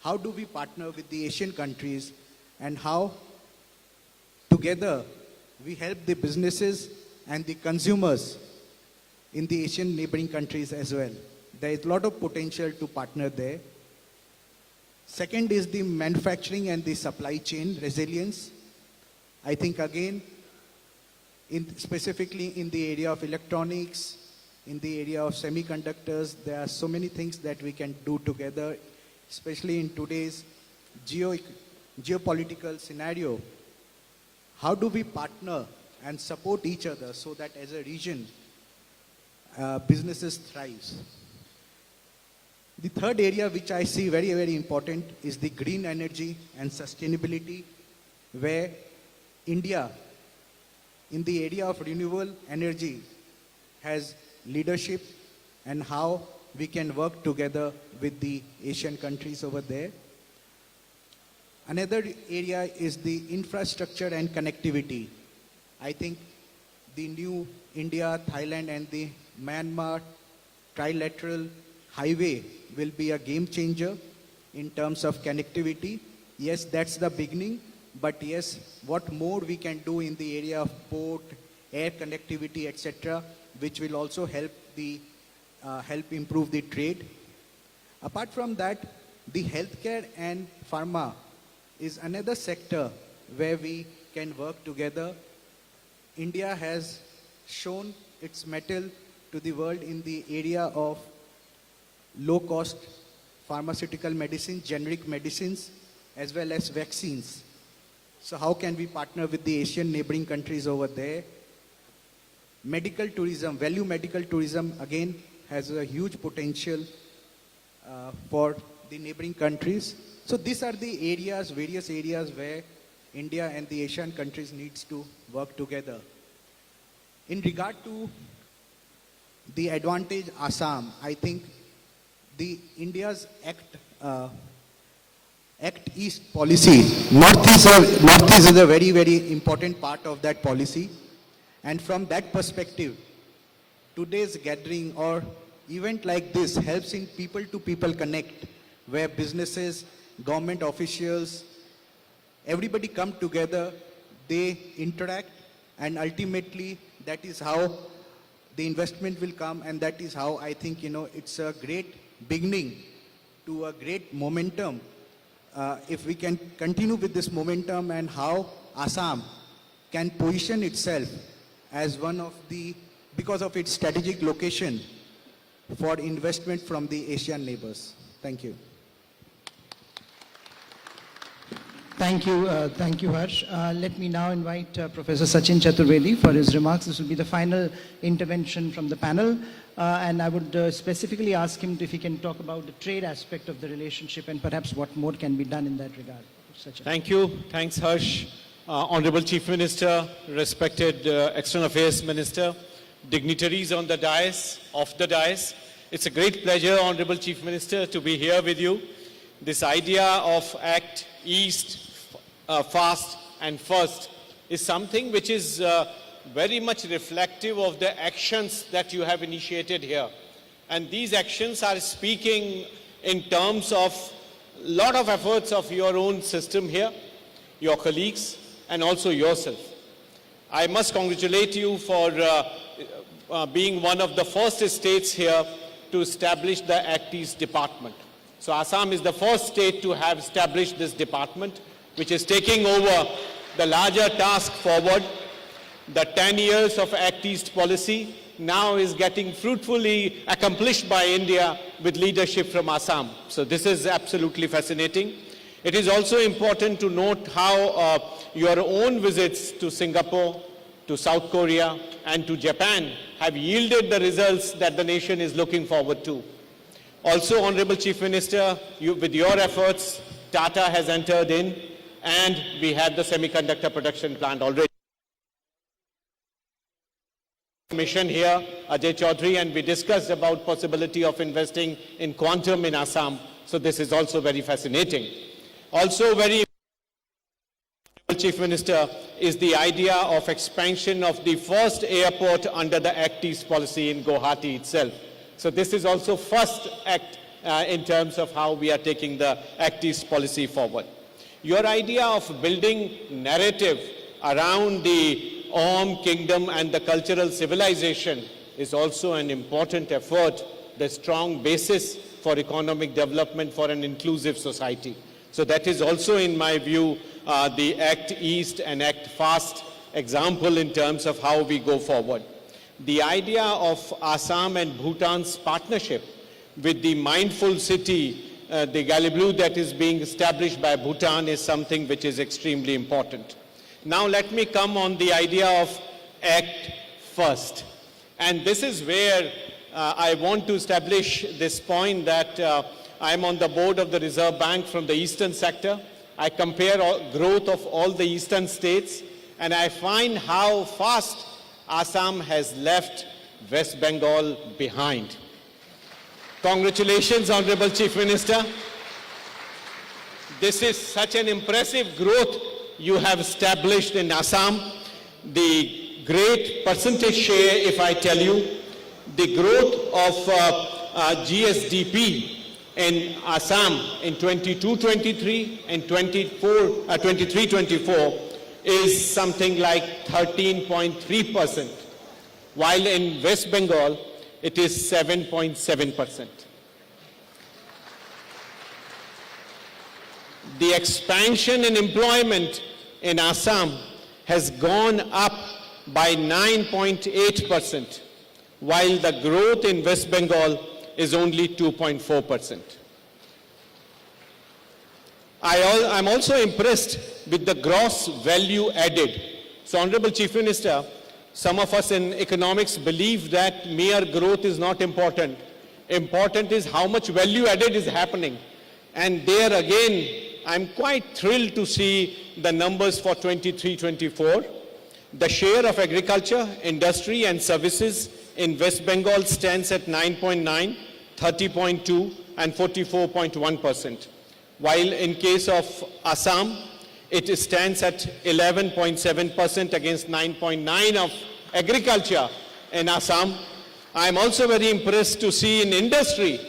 how do we partner with the Asian countries and how together we help the businesses and the consumers in the Asian neighboring countries as well. There is a lot of potential to partner there. Second is the manufacturing and the supply chain resilience. I think again, specifically in the area of electronics, in the area of semiconductors, there are so many things that we can do together, especially in today's geopolitical scenario. How do we partner and support each other so that as a region, businesses thrive? The third area which I see very, very important is the green energy and sustainability, where India, in the area of renewable energy, has leadership and how we can work together with the Asian countries over there. Another area is the infrastructure and connectivity. I think the new India, Thailand and the Myanmar trilateral highway will be a game changer in terms of connectivity. Yes, that's the beginning, but yes, what more we can do in the area of port, air connectivity, etc., which will also help improve the trade. Apart from that, the healthcare and pharma is another sector where we can work together. India has shown its mettle to the world in the area of low-cost pharmaceutical medicines, generic medicines, as well as vaccines. So how can we partner with the Asian neighboring countries over there? Medical tourism, value medical tourism, again, has a huge potential for the neighboring countries. So these are the areas, various areas where India and the Asian countries needs to work together. In regard to the Advantage Assam, I think the India's Act East policy, Northeast is a very, very important part of that policy. And from that perspective, today's gathering or event like this helps in people-to-people connect, where businesses, government officials, everybody come together, they interact, and ultimately that is how the investment will come, and that is how I think, it's a great beginning to a great momentum. If we can continue with this momentum and how Assam can position itself as one of the, because of its strategic location, for investment from the Asian neighbors. Thank you. Thank you, Harsh. Let me now invite Professor Sachin Chaturvedi for his remarks. This will be the final intervention from the panel. And I would specifically ask him if he can talk about the trade aspect of the relationship and perhaps what more can be done in that regard. Sachin. Thank you. Thanks, Harsh. Honorable Chief Minister, respected External Affairs Minister, dignitaries on the dais, off the dais. It's a great pleasure, Honorable Chief Minister, to be here with you. This idea of Act East, Fast and First is something which is very much reflective of the actions that you have initiated here. And these actions are speaking in terms of lot of efforts of your own system here, your colleagues, and also yourself. I must congratulate you for being one of the first states here to establish the Act East department. So Assam is the first state to have established this department, which is taking over the larger task forward. The 10 years of Act East policy now is getting fruitfully accomplished by India with leadership from Assam. So this is absolutely fascinating. It is also important to note how your own visits to Singapore, to South Korea, and to Japan have yielded the results that the nation is looking forward to. Also, Honorable Chief Minister, with your efforts, Tata has entered in, and we have the semiconductor production plant already. Mission here, Ajay Chaudhary, and we discussed about possibility of investing in quantum in Assam. So this is also very fascinating. Also very important, Chief Minister, is the idea of expansion of the first airport under the Act East policy in Guwahati itself. So this is also first act in terms of how we are taking the Act East policy forward. Your idea of building narrative around the kingdom and the cultural civilization is also an important effort, the strong basis for economic development for an inclusive society. So that is also, in my view, the Act East and Act Fast example in terms of how we go forward. The idea of Assam and Bhutan's partnership with the mindful city, the Galiblu that is being established by Bhutan, is something which is extremely important. Now let me come on the idea of Act First. And this is where I want to establish this point that I'm on the board of the Reserve Bank from the eastern sector. I compare growth of all the eastern states, and I find how fast Assam has left West Bengal behind. Congratulations, Honorable Chief Minister. This is such an impressive growth you have established in Assam. The great percentage share, if I tell you, the growth of GSDP in Assam in 22-23 and 23-24 is something like 13.3%, while in West Bengal it is 7.7%. The expansion in employment in Assam has gone up by 9.8%, while the growth in West Bengal is only 2.4%. I'm also impressed with the gross value added. So, Honorable Chief Minister, some of us in economics believe that mere growth is not important. Important is how much value added is happening. And there again, I'm quite thrilled to see the numbers for 23-24. The share of agriculture, industry and services in West Bengal stands at 9.9, 30.2 and 44.1%. While in case of Assam, it stands at 11.7% against 9.9 of agriculture in Assam. I'm also very impressed to see in industry,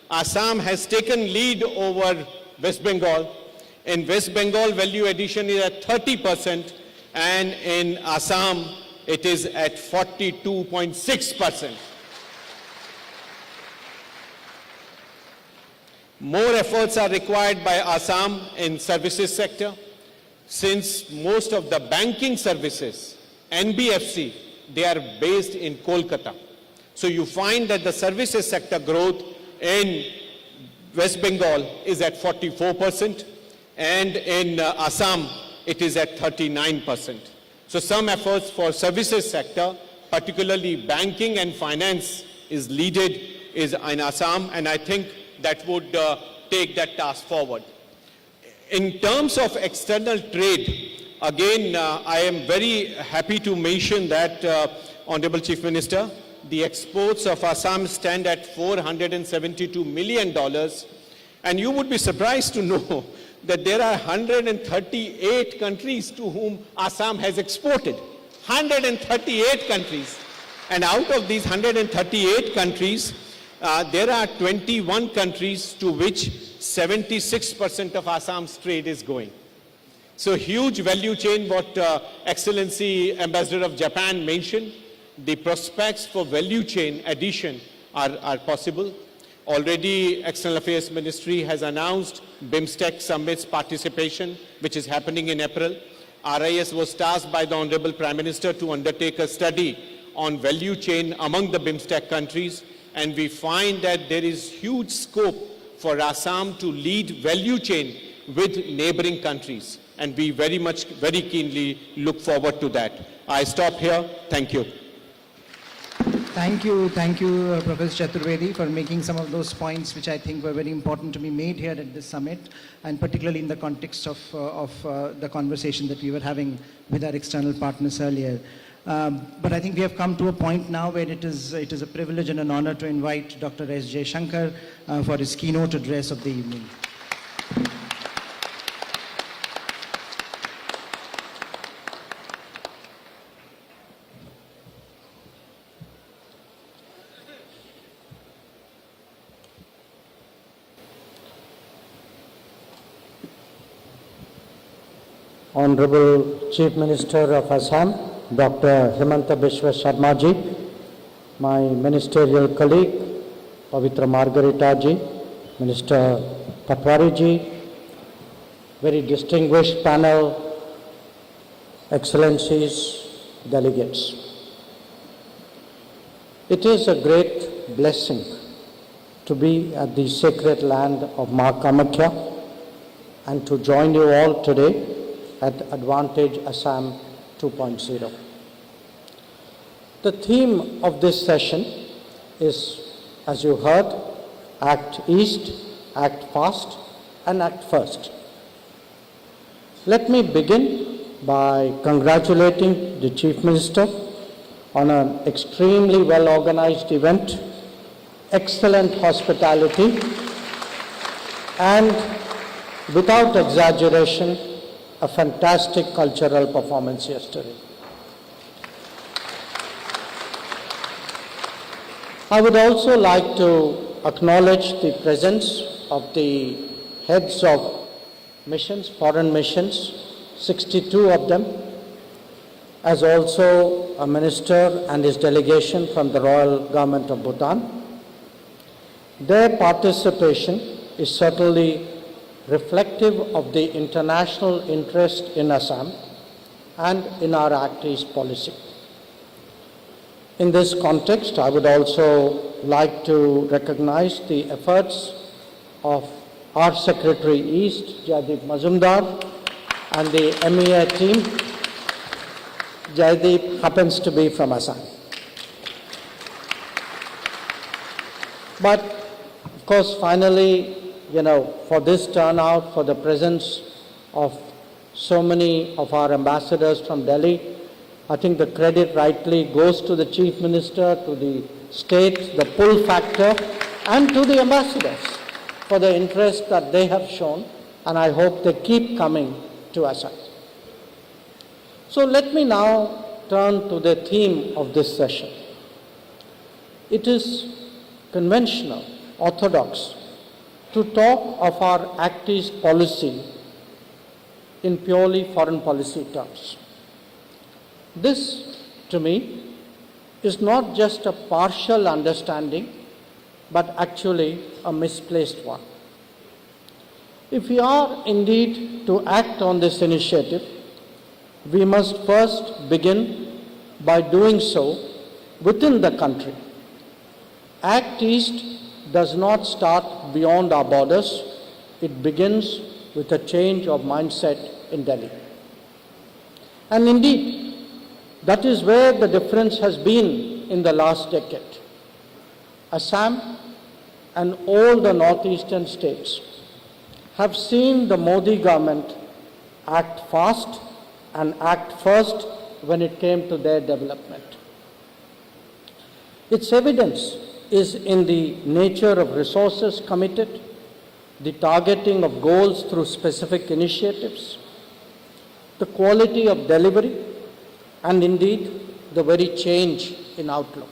Assam has taken lead over West Bengal. In West Bengal, value addition is at 30%, and in Assam, it is at 42.6%. More efforts are required by Assam in services sector, since most of the banking services, NBFC, they are based in Kolkata. So you find that the services sector growth in West Bengal is at 44%, and in Assam, it is at 39%. So some efforts for services sector, particularly banking and finance, is leaded in Assam, and I think that would take that task forward. In terms of external trade, again, I am very happy to mention that, Honorable Chief Minister, the exports of Assam stand at $472 million, and you would be surprised to know that there are 138 countries to whom Assam has exported. 138 countries. And out of these 138 countries, there are 21 countries to which 76% of Assam's trade is going. So huge value chain, what Excellency Ambassador of Japan mentioned. The prospects for value chain addition are possible. Already External Affairs Ministry has announced BIMSTEC Summit's participation, which is happening in April. RIS was tasked by the Honorable Prime Minister to undertake a study on value chain among the BIMSTEC countries, and we find that there is huge scope for Assam to lead value chain with neighboring countries, and we very keenly look forward to that. I stop here. Thank you. Thank you, Professor Chaturvedi, for making some of those points which I think were very important to be made here at this summit, and particularly in the context of the conversation that we were having with our external partners earlier. But I think we have come to a point now where it is a privilege and an honor to invite Dr. S. J. Shankar for his keynote address of the evening. Honorable Chief Minister of Assam, Dr. Himanta Biswa Sharma ji, my ministerial colleague, Pavitra Margarita ji, Minister Patwari ji, very distinguished panel, Excellencies, delegates. It is a great blessing to be at the sacred land of Ma Kamakhya and to join you all today at Advantage Assam 2.0. The theme of this session is, as you heard, Act East, Act Fast, and Act First. Let me begin by congratulating the Chief Minister on an extremely well-organized event, excellent hospitality, and without exaggeration, a fantastic cultural performance yesterday. I would also like to acknowledge the presence of the heads of missions, foreign missions, 62 of them, as also a minister and his delegation from the Royal Government of Bhutan. Their participation is certainly reflective of the international interest in Assam and in our Act East policy. In this context, I would also like to recognize the efforts of our Secretary East, Jaideep Mazumdar, and the MEA team. Jaideep happens to be from Assam. But, of course, finally, for this turnout, for the presence of so many of our ambassadors from Delhi, I think the credit rightly goes to the Chief Minister, to the state, the pull factor, and to the ambassadors for the interest that they have shown, and I hope they keep coming to Assam. So let me now turn to the theme of this session. It is conventional, orthodox, to talk of our Act East policy in purely foreign policy terms. This, to me, is not just a partial understanding, but actually a misplaced one. If we are indeed to act on this initiative, we must first begin by doing so within the country. Act East does not start beyond our borders. It begins with a change of mindset in Delhi. And indeed, that is where the difference has been in the last decade. Assam and all the northeastern states have seen the Modi government act fast and act first when it came to their development. Its evidence is in the nature of resources committed, the targeting of goals through specific initiatives, the quality of delivery, and indeed the very change in outlook.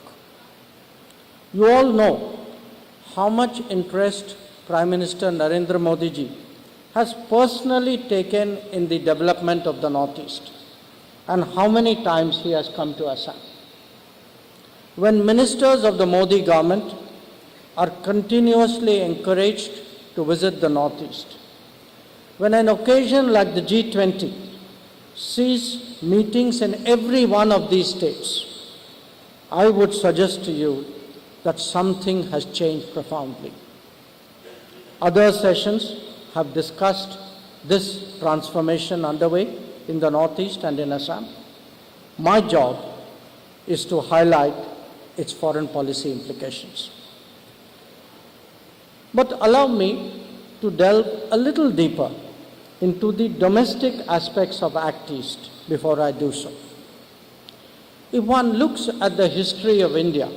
You all know how much interest Prime Minister Narendra Modi ji has personally taken in the development of the Northeast, and how many times he has come to Assam. When ministers of the Modi government are continuously encouraged to visit the Northeast, when an occasion like the G20 sees meetings in every one of these states, I would suggest to you that something has changed profoundly. Other sessions have discussed this transformation underway in the Northeast and in Assam. My job is to highlight its foreign policy implications. But allow me to delve a little deeper into the domestic aspects of Act East before I do so. If one looks at the history of India,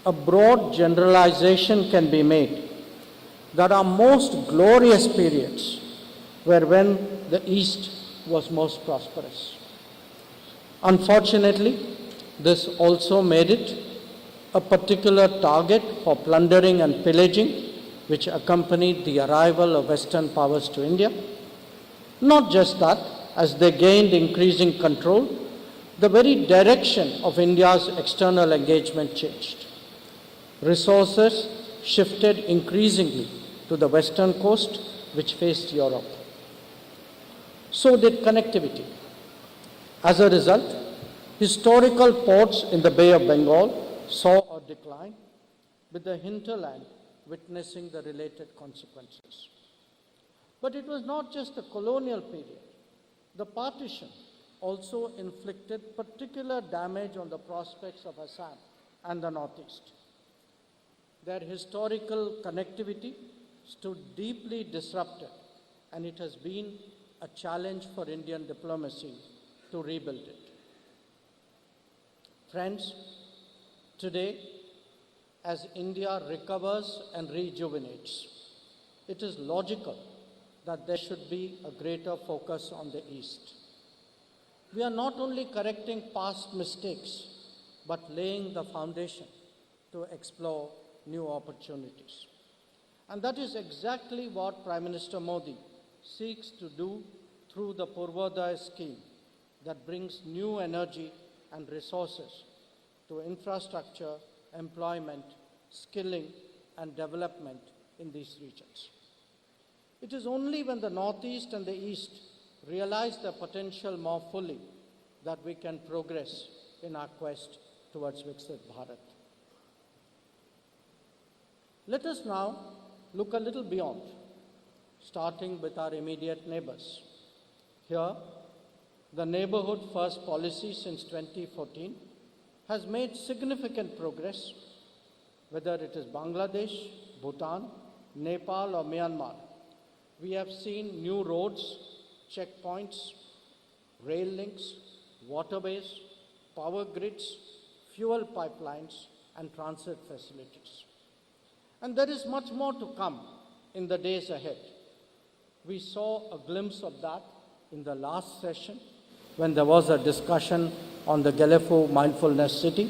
a broad generalization can be made that our most glorious periods were when the East was most prosperous. Unfortunately, this also made it a particular target for plundering and pillaging, which accompanied the arrival of Western powers to India. Not just that, as they gained increasing control, the very direction of India's external engagement changed. Resources shifted increasingly to the western coast, which faced Europe. So did connectivity. As a result, historical ports in the Bay of Bengal saw a decline, with the hinterland witnessing the related consequences. But it was not just the colonial period. The partition also inflicted particular damage on the prospects of Assam and the Northeast. Their historical connectivity stood deeply disrupted, and it has been a challenge for Indian diplomacy to rebuild it. Friends, today, as India recovers and rejuvenates, it is logical that there should be a greater focus on the East. We are not only correcting past mistakes, but laying the foundation to explore new opportunities. And that is exactly what Prime Minister Modi seeks to do through the Purvodaya scheme that brings new energy and resources to infrastructure, employment, skilling, and development in these regions. It is only when the Northeast and the East realize their potential more fully that we can progress in our quest towards Viksit Bharat. Let us now look a little beyond, starting with our immediate neighbors. Here, the Neighborhood First policy since 2014 has made significant progress, whether it is Bangladesh, Bhutan, Nepal, or Myanmar. We have seen new roads, checkpoints, rail links, waterways, power grids, fuel pipelines, and transit facilities. And there is much more to come in the days ahead. We saw a glimpse of that in the last session when there was a discussion on the Gelefu Mindfulness City.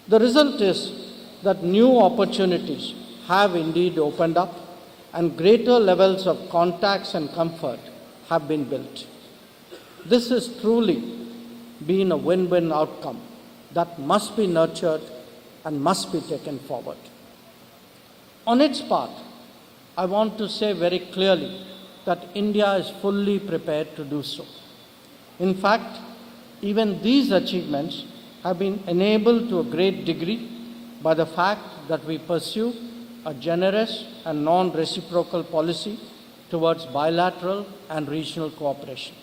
The result is that new opportunities have indeed opened up and greater levels of contacts and comfort have been built. This has truly been a win-win outcome that must be nurtured and must be taken forward. On its part, I want to say very clearly that India is fully prepared to do so. In fact, even these achievements have been enabled to a great degree by the fact that we pursue a generous and non-reciprocal policy towards bilateral and regional cooperation.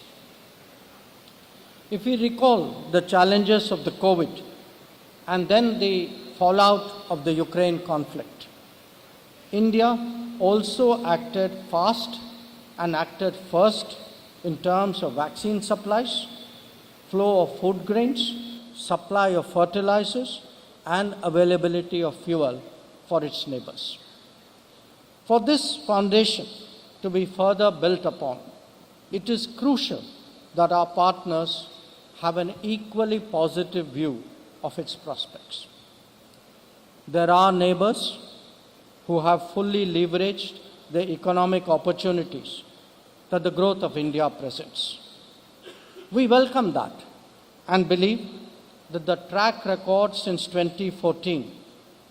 If we recall the challenges of the COVID and then the fallout of the Ukraine conflict, India also acted fast and acted first in terms of vaccine supplies, flow of food grains, supply of fertilizers, and availability of fuel for its neighbors. For this foundation to be further built upon, it is crucial that our partners have an equally positive view of its prospects. There are neighbors who have fully leveraged the economic opportunities that the growth of India presents. We welcome that and believe that the track record since 2014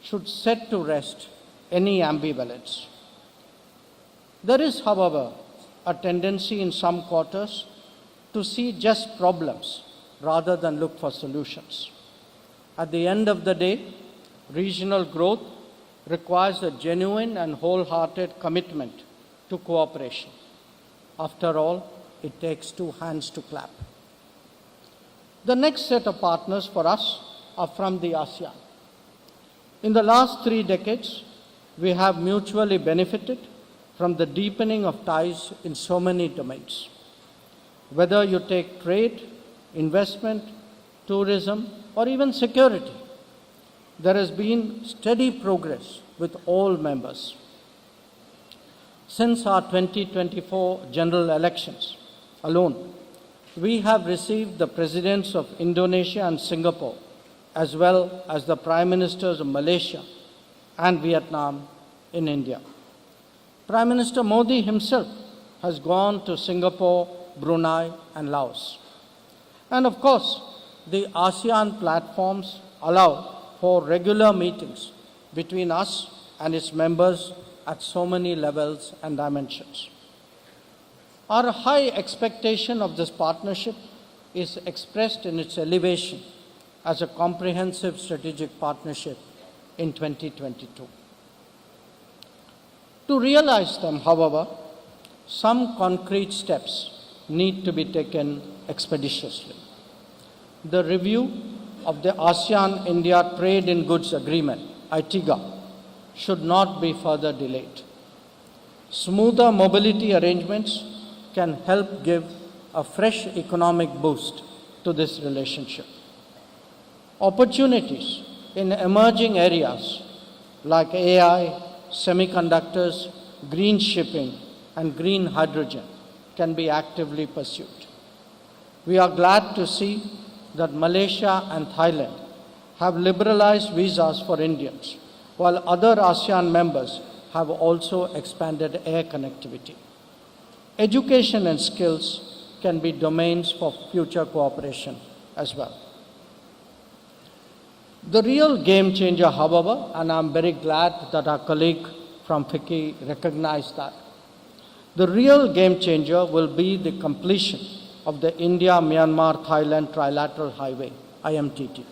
should set to rest any ambivalence. There is, however, a tendency in some quarters to see just problems rather than look for solutions. At the end of the day, regional growth requires a genuine and wholehearted commitment to cooperation. After all, it takes two hands to clap. The next set of partners for us are from the ASEAN. In the last 3 decades, we have mutually benefited from the deepening of ties in so many domains. Whether you take trade, investment, tourism, or even security, there has been steady progress with all members. Since our 2024 general elections alone, we have received the presidents of Indonesia and Singapore, as well as the prime ministers of Malaysia and Vietnam in India. Prime Minister Modi himself has gone to Singapore, Brunei, and Laos. And of course, the ASEAN platforms allow for regular meetings between us and its members at so many levels and dimensions. Our high expectation of this partnership is expressed in its elevation as a comprehensive strategic partnership in 2022. To realize them, however, some concrete steps need to be taken expeditiously. The review of the ASEAN-India Trade in Goods Agreement, ITIGA, should not be further delayed. Smoother mobility arrangements can help give a fresh economic boost to this relationship. Opportunities in emerging areas like AI, semiconductors, green shipping, and green hydrogen can be actively pursued. We are glad to see that Malaysia and Thailand have liberalized visas for Indians, while other ASEAN members have also expanded air connectivity. Education and skills can be domains for future cooperation as well. The real game changer, however, and I'm very glad that our colleague from FICCI recognized that, the real game changer will be the completion of the India-Myanmar-Thailand Trilateral Highway, IMTT.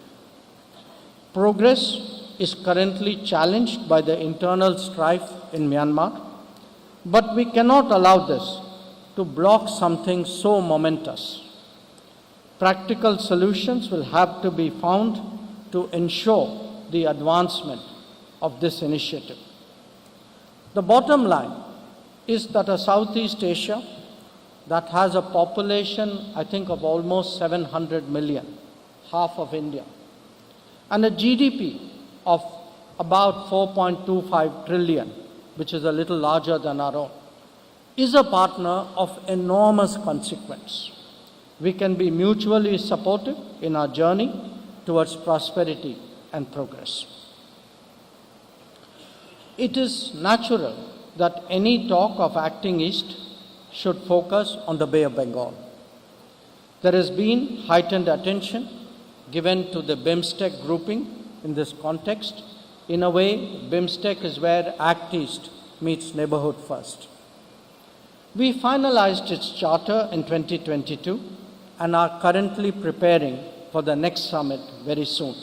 Progress is currently challenged by the internal strife in Myanmar, but we cannot allow this to block something so momentous. Practical solutions will have to be found to ensure the advancement of this initiative. The bottom line is that a Southeast Asia that has a population, I think, of almost 700 million, half of India, and a GDP of about 4.25 trillion, which is a little larger than our own, is a partner of enormous consequence. We can be mutually supportive in our journey towards prosperity and progress. It is natural that any talk of acting east should focus on the Bay of Bengal. There has been heightened attention given to the BIMSTEC grouping in this context. In a way, BIMSTEC is where Act East meets Neighborhood First. We finalized its charter in 2022 and are currently preparing for the next summit very soon.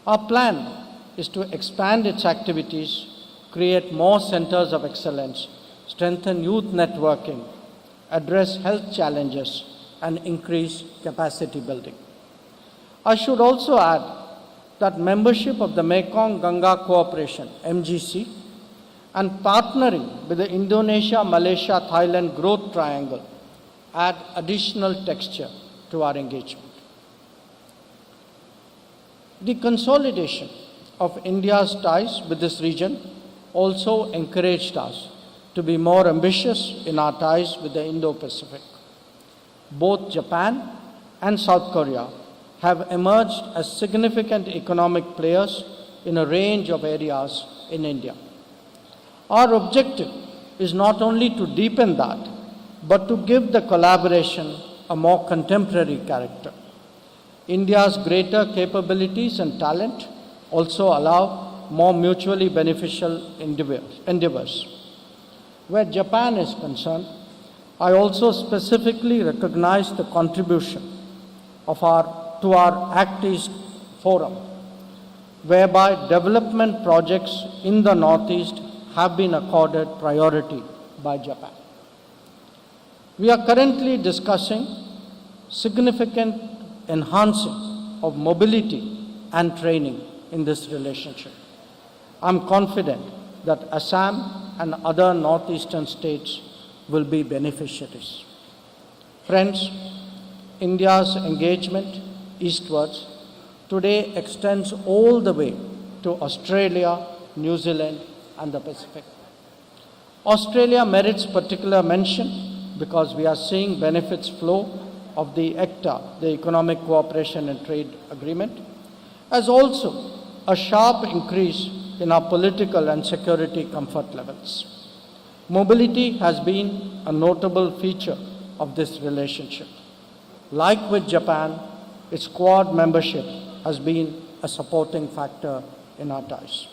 Our plan is to expand its activities, create more centers of excellence, strengthen youth networking, address health challenges, and increase capacity building. I should also add that membership of the Mekong-Ganga Cooperation, MGC, and partnering with the Indonesia-Malaysia-Thailand Growth Triangle add additional texture to our engagement. The consolidation of India's ties with this region also encouraged us to be more ambitious in our ties with the Indo-Pacific. Both Japan and South Korea have emerged as significant economic players in a range of areas in India. Our objective is not only to deepen that, but to give the collaboration a more contemporary character. India's greater capabilities and talent also allow more mutually beneficial endeavors. Where Japan is concerned, I also specifically recognize the contribution to our Act East Forum, whereby development projects in the Northeast have been accorded priority by Japan. We are currently discussing significant enhancing of mobility and training in this relationship. I'm confident that Assam and other northeastern states will be beneficiaries. Friends, India's engagement eastwards today extends all the way to Australia, New Zealand, and the Pacific. Australia merits particular mention because we are seeing benefits flow of the ECTA, the Economic Cooperation and Trade Agreement, as also a sharp increase in our political and security comfort levels. Mobility has been a notable feature of this relationship. Like with Japan, its Quad membership has been a supporting factor in our ties.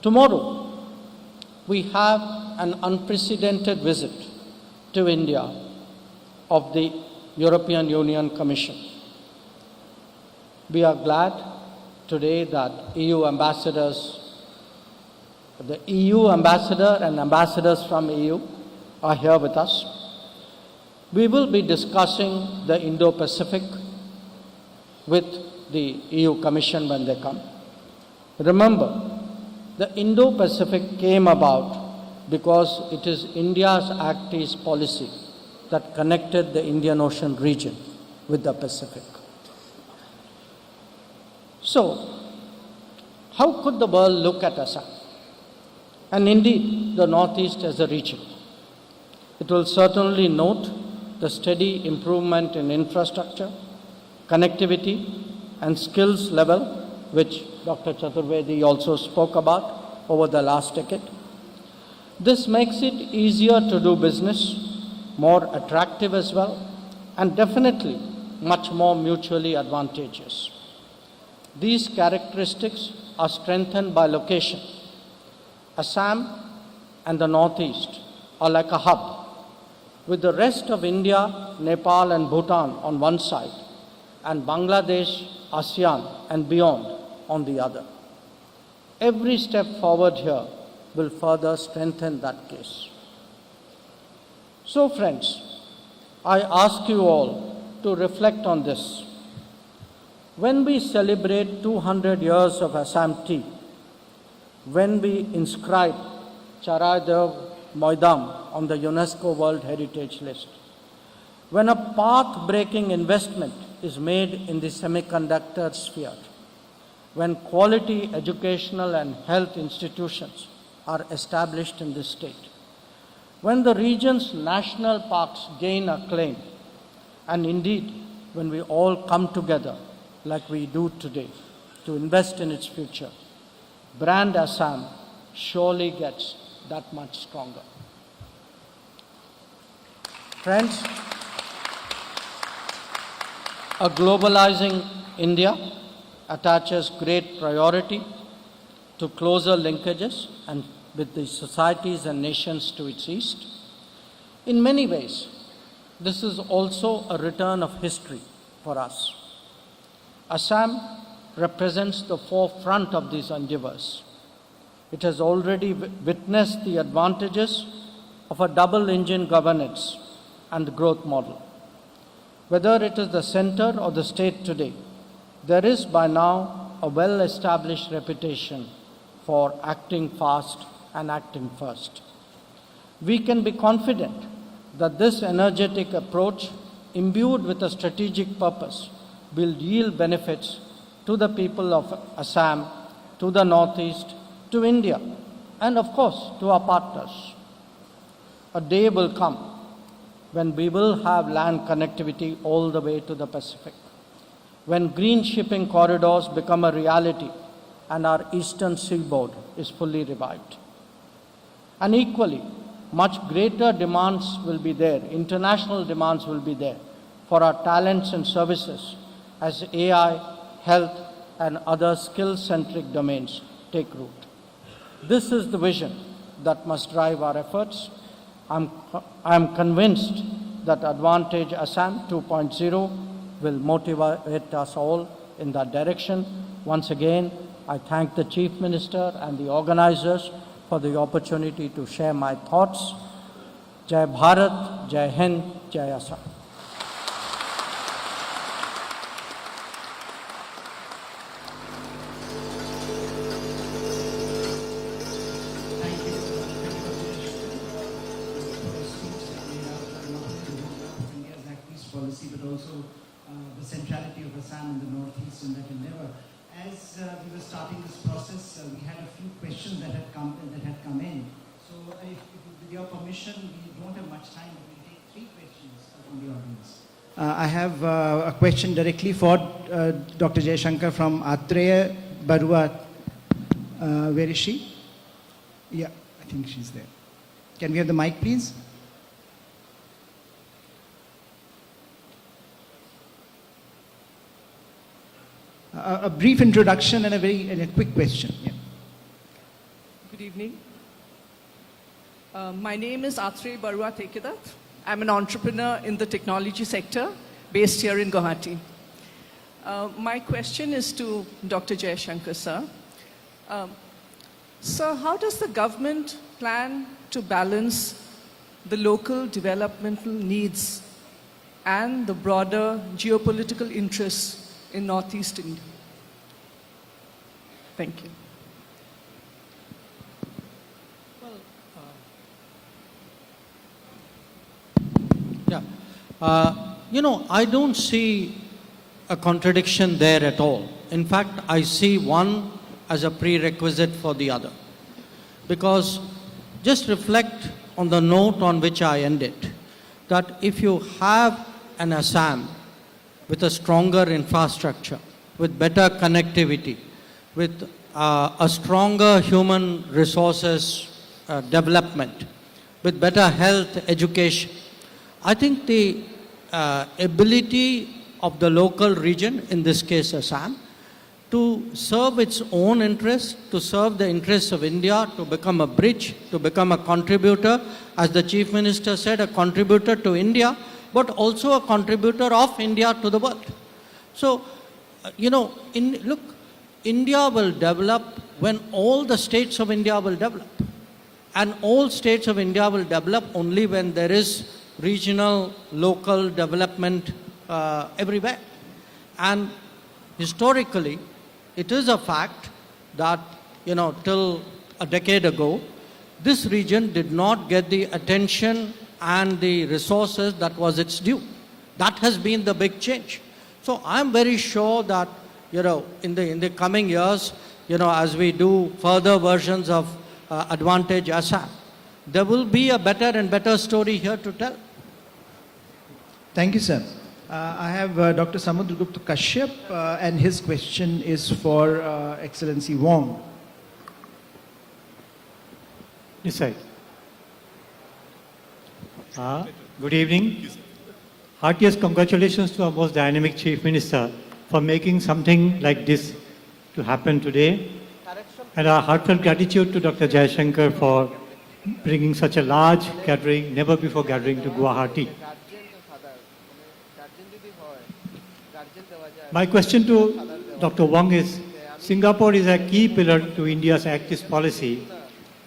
Tomorrow, we have an unprecedented visit to India of the European Union Commission. We are glad today that the EU ambassador and ambassadors from EU are here with us. We will be discussing the Indo-Pacific with the EU Commission when they come. Remember, the Indo-Pacific came about because it is India's Act East policy that connected the Indian Ocean region with the Pacific. So, how could the world look at Assam? And indeed, the Northeast as a region. It will certainly note the steady improvement in infrastructure, connectivity, and skills level, which Dr. Chaturvedi also spoke about over the last decade. This makes it easier to do business, more attractive as well, and definitely much more mutually advantageous. These characteristics are strengthened by location. Assam and the Northeast are like a hub, with the rest of India, Nepal and Bhutan on one side, and Bangladesh, ASEAN and beyond on the other. Every step forward here will further strengthen that case. So friends, I ask you all to reflect on this. When we celebrate 200 years of Assam tea, when we inscribe Charaidev Moidam on the UNESCO World Heritage List, when a path-breaking investment is made in the semiconductor sphere, when quality educational and health institutions are established in this state, when the region's national parks gain acclaim, and indeed when we all come together like we do today to invest in its future, brand Assam surely gets that much stronger. Friends, a globalizing India attaches great priority to closer linkages and with the societies and nations to its east. In many ways, this is also a return of history for us. Assam represents the forefront of these endeavors. It has already witnessed the advantages of a double-engine governance and growth model. Whether it is the center or the state today, there is by now a well-established reputation for acting fast and acting first. We can be confident that this energetic approach, imbued with a strategic purpose, will yield benefits to the people of Assam, to the Northeast, to India, and of course to our partners. A day will come when we will have land connectivity all the way to the Pacific, when green shipping corridors become a reality, and our eastern seaboard is fully revived. And equally, much greater demands will be there, international demands will be there for our talents and services as AI, health, and other skill-centric domains take root. This is the vision that must drive our efforts. I'm convinced that Advantage Assam 2.0 will motivate us all in that direction. Once again, I thank the Chief Minister and the organizers for the opportunity to share my thoughts. Jai Bharat, Jai Hind, Jai Assam. Policy, but also the centrality of Assam in the northeast in that endeavor. As we were starting this process, we had a few questions that had come in. So, with your permission, we don't have much time, but we'll take 3 questions from the audience. I have a question directly for Dr. Jaishankar from Atreya Barua. Where is she? Yeah, I think she's there. Can we have the mic, please? A brief introduction and a quick question. Yeah. Good evening. My name is Atreya Barua Tekedat. I'm an entrepreneur in the technology sector based here in Guwahati. My question is to Dr. Jaishankar, sir. Sir, how does the government plan to balance the local developmental needs and the broader geopolitical interests in Northeast India? Thank you. I don't see a contradiction there at all. In fact, I see one as a prerequisite for the other. Because just reflect on the note on which I ended, that if you have an Assam with a stronger infrastructure, with better connectivity, with a stronger human resources development, with better health, education, I think the ability of the local region, in this case Assam, to serve its own interests, to serve the interests of India, to become a bridge, to become a contributor, as the Chief Minister said, a contributor to India, but also a contributor of India to the world. So, look, India will develop when all the states of India will develop. And all states of India will develop only when there is regional, local development everywhere. And historically, it is a fact that, till a decade ago, this region did not get the attention and the resources that was its due. That has been the big change. So I'm very sure that, in the coming years, as we do further versions of Advantage Assam, there will be a better and better story here to tell. Thank you, sir. I have Dr. Samudragupta Kashyap, and his question is for Excellency Wong. This side. Good evening. Heartiest congratulations to our most dynamic Chief Minister for making something like this to happen today. And our heartfelt gratitude to Dr. Jaishankar for bringing such a large gathering, never before gathering to Guwahati. My question to Dr. Wong is, Singapore is a key pillar to India's Act East policy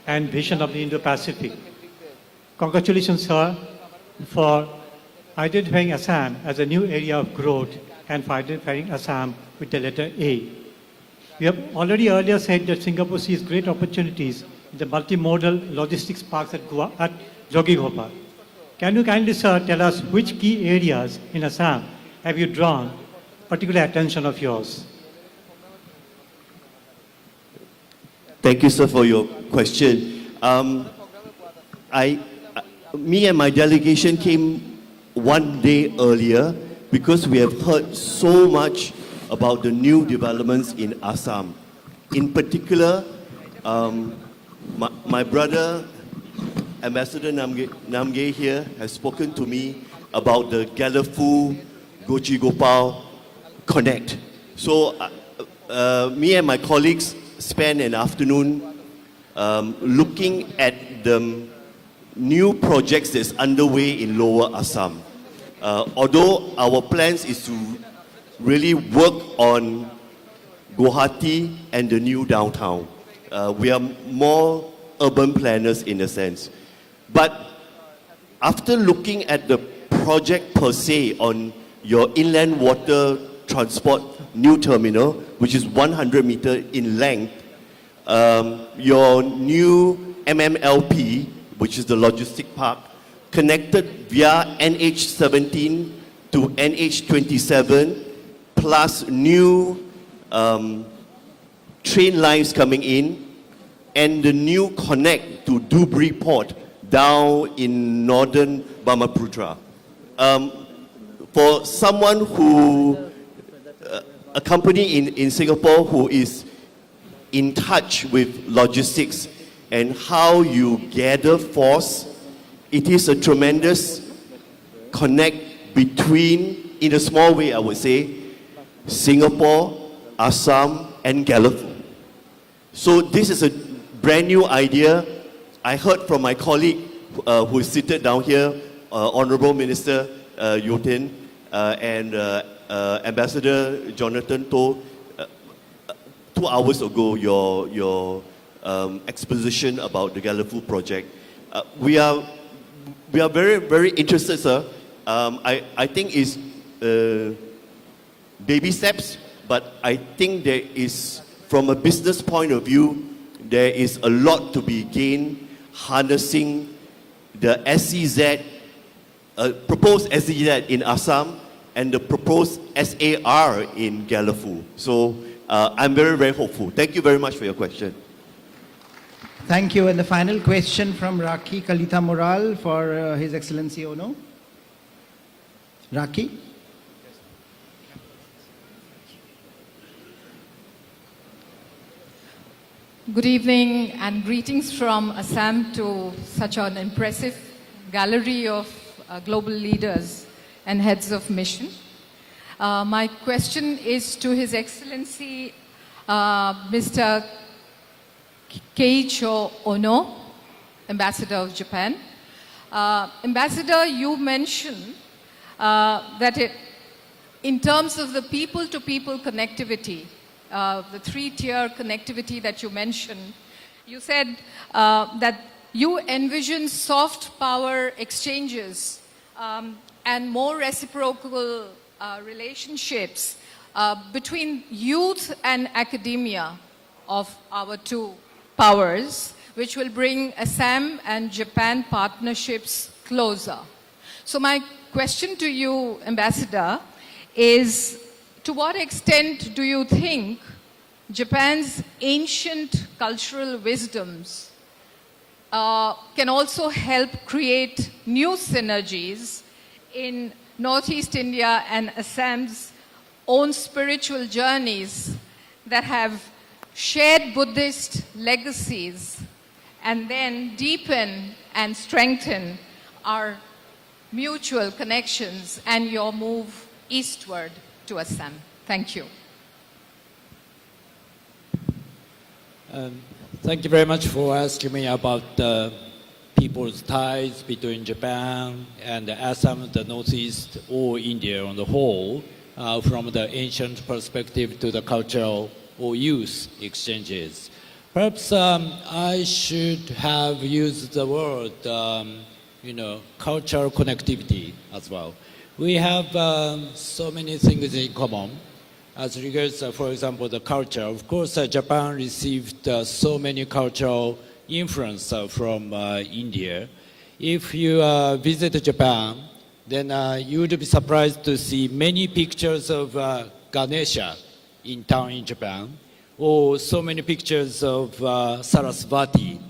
and vision of the Indo-Pacific. Congratulations, sir, for identifying Assam as a new area of growth and for identifying Assam with the letter A. We have already earlier said that Singapore sees great opportunities in the multimodal logistics parks at Jogighopa. Can you kindly, sir, tell us which key areas in Assam have you drawn particular attention of yours? Thank you, sir, for your question. Me and my delegation came one day earlier because we have heard so much about the new developments in Assam. in particular, my brother, Ambassador Namgay here, has spoken to me about the Galafu Gochi Gopal Connect. So me and my colleagues spent an afternoon looking at the new projects that's underway in Lower Assam. Although our plans is to really work on Guwahati and the new downtown. We are more urban planners in a sense. But after looking at the project per se on your inland water transport new terminal, which is 100 meters in length, your new MMLP, which is the logistic park, connected via NH17 to NH27, plus new train lines coming in, and the new connect to Dhubri Port down in northern Brahmaputra. For someone who, a company in Singapore who is in touch with logistics and how you gather force, it is a tremendous connect between, in a small way I would say, Singapore, Assam and Galafu. So this is a brand new idea. I heard from my colleague who is seated down here, Honorable Minister Yotin and Ambassador Jonathan To, 2 hours ago, your exposition about the Galafu project. We are very, very interested, sir. I think it's baby steps, but I think there is, from a business point of view, there is a lot to be gained harnessing the SEZ, proposed SEZ in Assam and the proposed SAR in Galafu. So I'm very, very hopeful. Thank you very much for your question. Thank you. And the final question from Raki Kalita Moral for His Excellency Ono. Raki? Good evening and greetings from Assam to such an impressive gallery of global leaders and heads of mission. My question is to His Excellency Mr. Keiichi Ono, Ambassador of Japan. Ambassador, you mentioned that in terms of the people-to-people connectivity, the three-tier connectivity that you mentioned, you said that you envision soft power exchanges and more reciprocal relationships between youth and academia of our two powers, which will bring Assam and Japan partnerships closer. So my question to you, Ambassador, is to what extent do you think Japan's ancient cultural wisdoms can also help create new synergies in Northeast India and Assam's own spiritual journeys that have shared Buddhist legacies and then deepen and strengthen our mutual connections and your move eastward to Assam? Thank you. Thank you very much for asking me about people's ties between Japan and Assam, the Northeast, or India on the whole, from the ancient perspective to the cultural or youth exchanges. Perhaps I should have used the word, cultural connectivity as well. We have so many things in common. As regards, for example, the culture, of course, Japan received so many cultural influence from India. If you visit Japan, then you would be surprised to see many pictures of Ganesha in town in Japan, or so many pictures of Sarasvati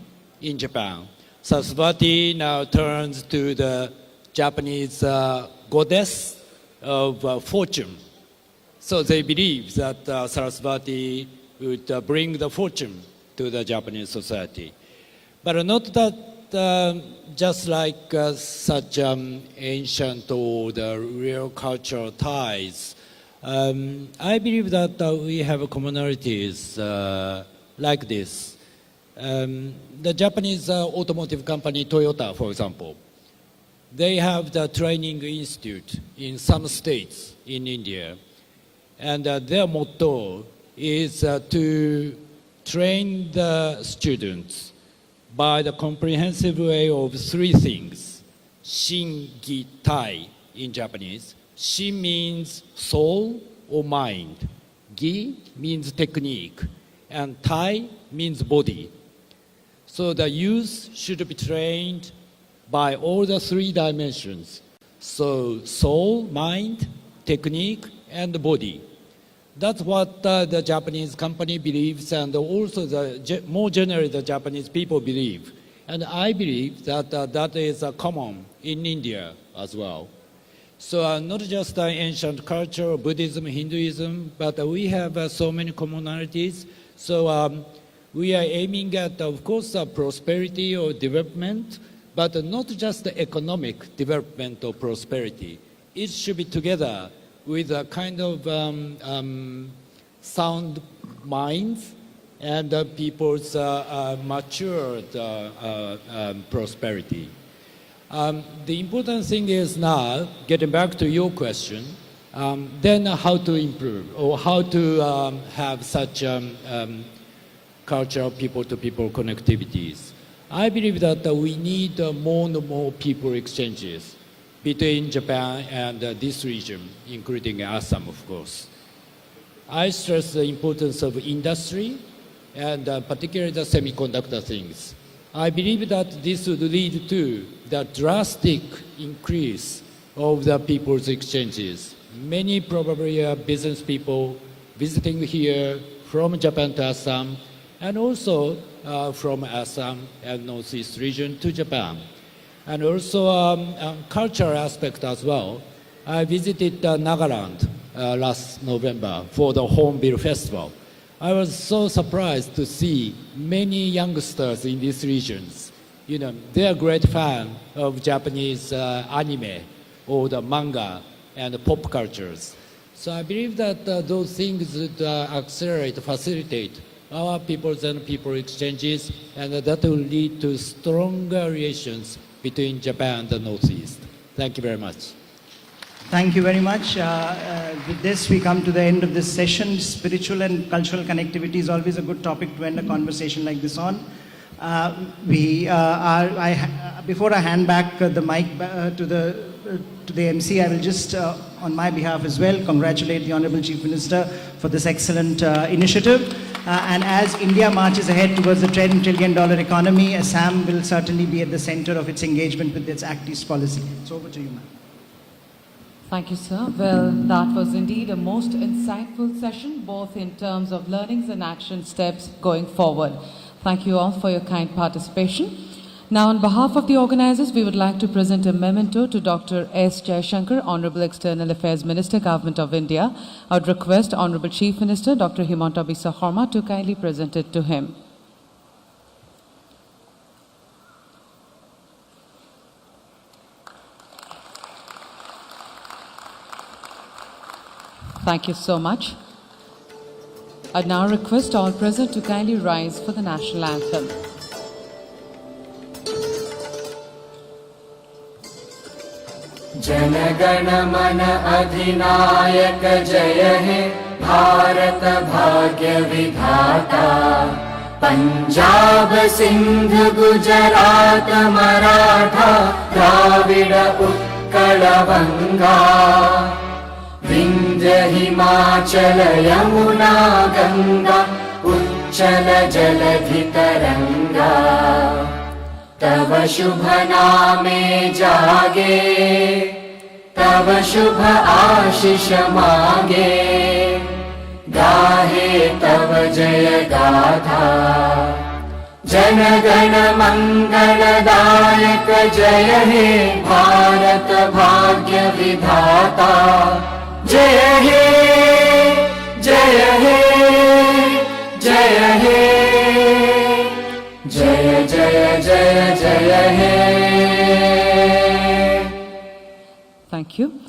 in Japan. Sarasvati now turns to the Japanese goddess of fortune. So they believe that Sarasvati would bring the fortune to the Japanese society. But not that just like such ancient or the real cultural ties. I believe that we have commonalities like this. The Japanese automotive company Toyota, for example, they have the training institute in some states in India. And their motto is to train the students by the comprehensive way of three things. Shin, Gi, Tai in Japanese. Shin means soul or mind. Gi means technique. And Tai means body. So the youth should be trained by all the three dimensions. So soul, mind, technique, and body. That's what the Japanese company believes, and also more generally the Japanese people believe. And I believe that that is common in India as well. So not just ancient culture, Buddhism, Hinduism, but we have so many commonalities. So we are aiming at, of course, prosperity or development, but not just the economic development or prosperity. It should be together with a kind of sound minds and people's matured prosperity. The important thing is now, getting back to your question, then how to improve or how to have such cultural people-to-people connectivities. I believe that we need more and more people exchanges between Japan and this region, including Assam, of course. I stress the importance of industry and particularly the semiconductor things. I believe that this would lead to the drastic increase of the people's exchanges. Many probably business people visiting here from Japan to Assam, and also from Assam and Northeast region to Japan. And also cultural aspect as well. I visited Nagaland last November for the Hornbill Festival. I was so surprised to see many youngsters in these regions. You know, they are great fan of Japanese anime or the manga and pop cultures. So I believe that those things would accelerate, facilitate our peoples and people exchanges, and that will lead to stronger relations between Japan and the Northeast. Thank you very much. Thank you very much. With this, we come to the end of this session. Spiritual and cultural connectivity is always a good topic to end a conversation like this on. Before I hand back the mic to the MC, I will just, on my behalf as well, congratulate the Honorable Chief Minister for this excellent initiative. And as India marches ahead towards the $10 trillion economy, Assam will certainly be at the center of its engagement with its Act East policy. So over to you, ma'am. Thank you, sir. Well, that was indeed a most insightful session, both in terms of learnings and action steps going forward. Thank you all for your kind participation. Now, on behalf of the organizers, we would like to present a memento to Dr. S. Jaishankar, Honorable External Affairs Minister, Government of India. I would request Honorable Chief Minister, Dr. Himanta Biswa Sarma, to kindly present it to him. Thank you so much. I now request all present to kindly rise for the national anthem. Jana Gana मन अधिनायक जय हे भारत भाग्य विधाता पंजाब सिंध गुजरात मराठा द्राविड़ उत्कल बंगा विंध्य हिमाचल यमुना गंगा उच्चल जलधि तरंगा तव शुभ नामे जागे तव शुभ आशीष मांगे गाहे तव जय गाथा जन गण मंगलदायक जय हे भारत भाग्य विधाता जय हे जय हे Thank you.